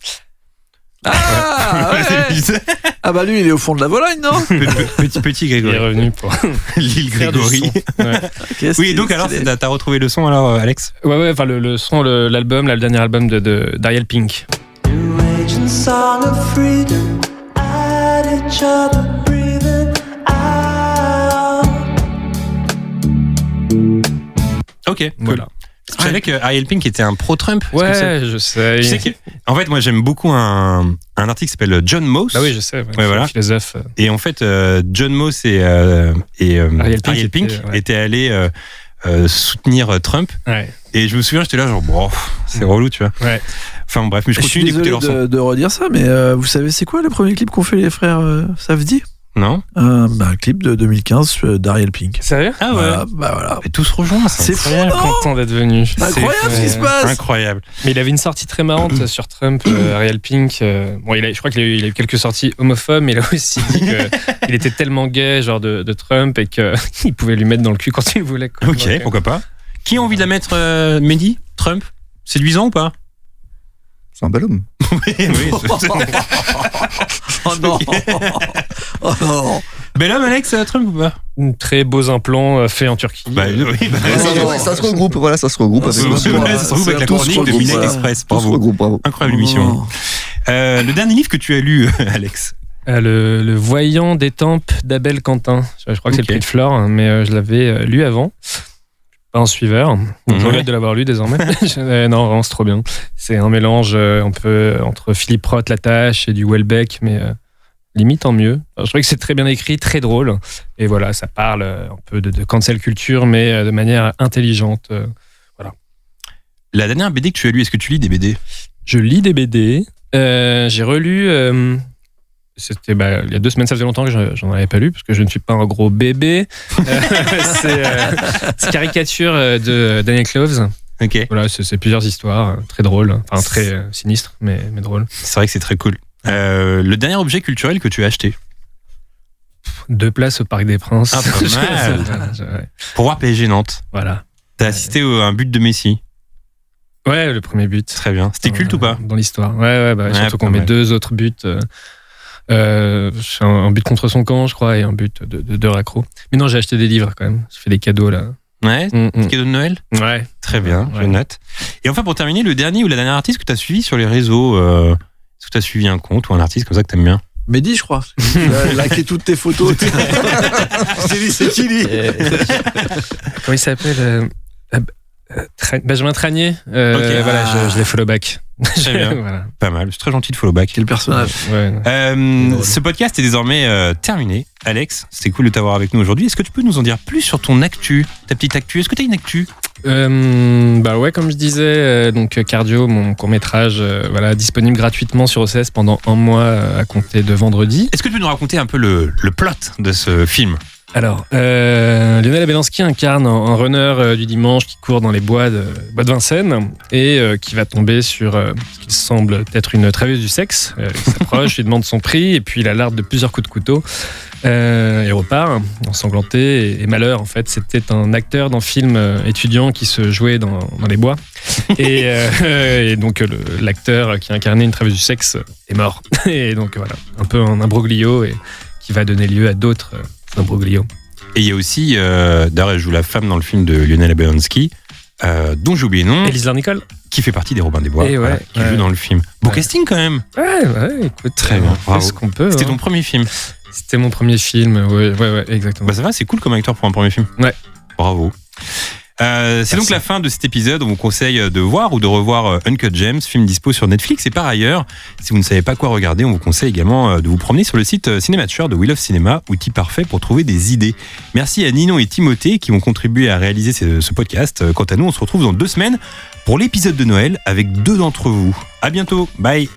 Ah, ouais. C'est- Ah bah lui il est au fond de la Vologne, non? petit Il est Gregory. revenu pour Lil faire du Gregory. son. Ouais. Ok, Oui, donc alors t'as retrouvé le son alors, Alex? Ouais, enfin le son, l'album, le dernier album d'Ariel Pink. New age and song of freedom at each other, breathing out. Ok, cool. Voilà. Tu savais que Ariel Pink était un pro-Trump? Est-ce que Ouais, je sais. tu sais que, en fait, moi j'aime beaucoup un article qui s'appelle John Moss. Bah oui, je sais. Ouais, voilà. Philosophe. Et en fait, John Moss et Ariel Pink Pink était, ouais. étaient allés soutenir Trump. Ouais. Et je me souviens, j'étais là genre, bon, c'est relou, tu vois. Ouais. Enfin bref, mais je Je suis continue d'écouter désolé leur son. de redire ça, mais vous savez, c'est quoi le premier clip qu'ont fait les frères Safdie? Non? Un clip de 2015 d'Ariel Pink. Sérieux? Ah ouais. Voilà, voilà. Et tous rejoints, C'est fou, Incroyable, non? content d'être venu. Incroyable ce qui se passe. Incroyable. Mais il avait une sortie très marrante sur Trump, Ariel Pink. Bon, je crois qu'il a eu quelques sorties homophobes, mais il a aussi dit qu'il était tellement gay, genre de Trump, et qu'il pouvait lui mettre dans le cul quand il voulait. Quoi. Ok, Donc, pourquoi pas. Qui a envie de la mettre, Mehdi? Trump? Séduisant ou pas? C'est un bel homme. Oui, Oh non. Oh non. Bel homme, Alex, Trump ou pas? Très beaux implants faits en Turquie. Oui, bah, Ça se regroupe, voilà, ça se regroupe avec ça se retrouve avec la Tous se chronique de regroupent, Midnight voilà. Express. Tout se Bravo. regroupe, bravo. Incroyable émission. Le dernier livre que tu as lu, Alex? Le Voyant des tempes d'Abel Quentin. Je crois que c'est Ok. le prix de Flore, hein, mais je l'avais lu avant. Pas un suiveur. Donc, je regrette de l'avoir lu désormais. Non, vraiment, c'est trop bien. C'est un mélange un peu entre Philippe Roth, La Tâche et du Houellebecq, mais limite en mieux. Alors, je trouvais que c'est très bien écrit, très drôle. Et voilà, ça parle un peu de cancel culture, mais de manière intelligente. La dernière BD que tu as lu, est-ce que tu lis des BD? Je lis des BD. J'ai relu. C'était il y a 2 semaines, ça faisait longtemps que j'en avais pas lu parce que je ne suis pas un gros bébé. C'est Caricature de Daniel Cloves. Ok. Voilà, c'est plusieurs histoires très drôles, enfin très sinistres, mais drôles. C'est vrai que c'est très cool. Le dernier objet culturel que tu as acheté? 2 places au Parc des Princes. Ah, pas mal. Ouais. Pour voir PSG Nantes. Voilà. T'as assisté à un but de Messi. Ouais, le premier but. Très bien. C'était culte ou pas? Dans l'histoire. Ouais, surtout pas qu'on met mal. 2 autres buts. Un but contre son camp, je crois, et un but de raccro. Mais non, j'ai acheté des livres quand même. J'ai fait des cadeaux là. Ouais. Cadeau de Noël? Ouais. Très bien, je Ouais. note. Et enfin, pour terminer, le dernier ou la dernière artiste que tu as suivi sur les réseaux, est-ce que tu as suivi un compte ou un artiste comme ça que t'aimes bien? Mehdi, je crois. Il a liké toutes tes photos. Je t'ai dit, c'est qui lui? Comment il s'appelle Benjamin Tranier. Voilà, je l'ai follow back. Très bien. Voilà. Pas mal, c'est très gentil de follow back. Quel personnage. Ouais. Ce podcast est désormais terminé. Alex, c'était cool de t'avoir avec nous aujourd'hui. Est-ce que tu peux nous en dire plus sur ton actu, ta petite actu? Est-ce que tu as une actu? Ouais, comme je disais, donc Cardio, mon court-métrage, voilà, disponible gratuitement sur OCS pendant 1 mois à compter de vendredi. Est-ce que tu peux nous raconter un peu le plot de ce film? Alors, Lionel Abelansky incarne un runner du dimanche qui court dans les bois de Vincennes et qui va tomber sur ce qui semble être une travailleuse du sexe. Il s'approche, lui demande son prix et puis il alarde de plusieurs coups de couteau. Il repart ensanglanté et malheur, en fait, c'était un acteur d'un film étudiant qui se jouait dans les bois. Et donc, l'acteur qui incarnait une travailleuse du sexe est mort. Et donc, voilà, un peu un imbroglio et qui va donner lieu à d'autres imbroglio. Et il y a aussi, d'ailleurs, elle joue la femme dans le film de Lionel Abelansky, dont j'ai oublié le nom, Élise Nicole. qui fait partie des Robins des Bois, Et ouais, qui ouais. joue dans le film. Beau Ouais. casting quand même. Ouais, écoute. Très bien, on fait bravo. ce qu'on peut. C'était hein. ton premier film. C'était mon premier film, ouais, exactement. Bah ça va, c'est cool comme acteur pour un premier film. Ouais. Bravo. C'est donc la fin de cet épisode. On vous conseille de voir ou de revoir Uncut Gems, film dispo sur Netflix. Et par ailleurs, si vous ne savez pas quoi regarder, on vous conseille également de vous promener sur le site Cinémature de We Love Cinéma, outil parfait pour trouver des idées. Merci à Ninon et Timothée qui ont contribué à réaliser ce podcast. Quant à nous, on se retrouve dans 2 semaines pour l'épisode de Noël avec 2 d'entre vous. À bientôt. Bye.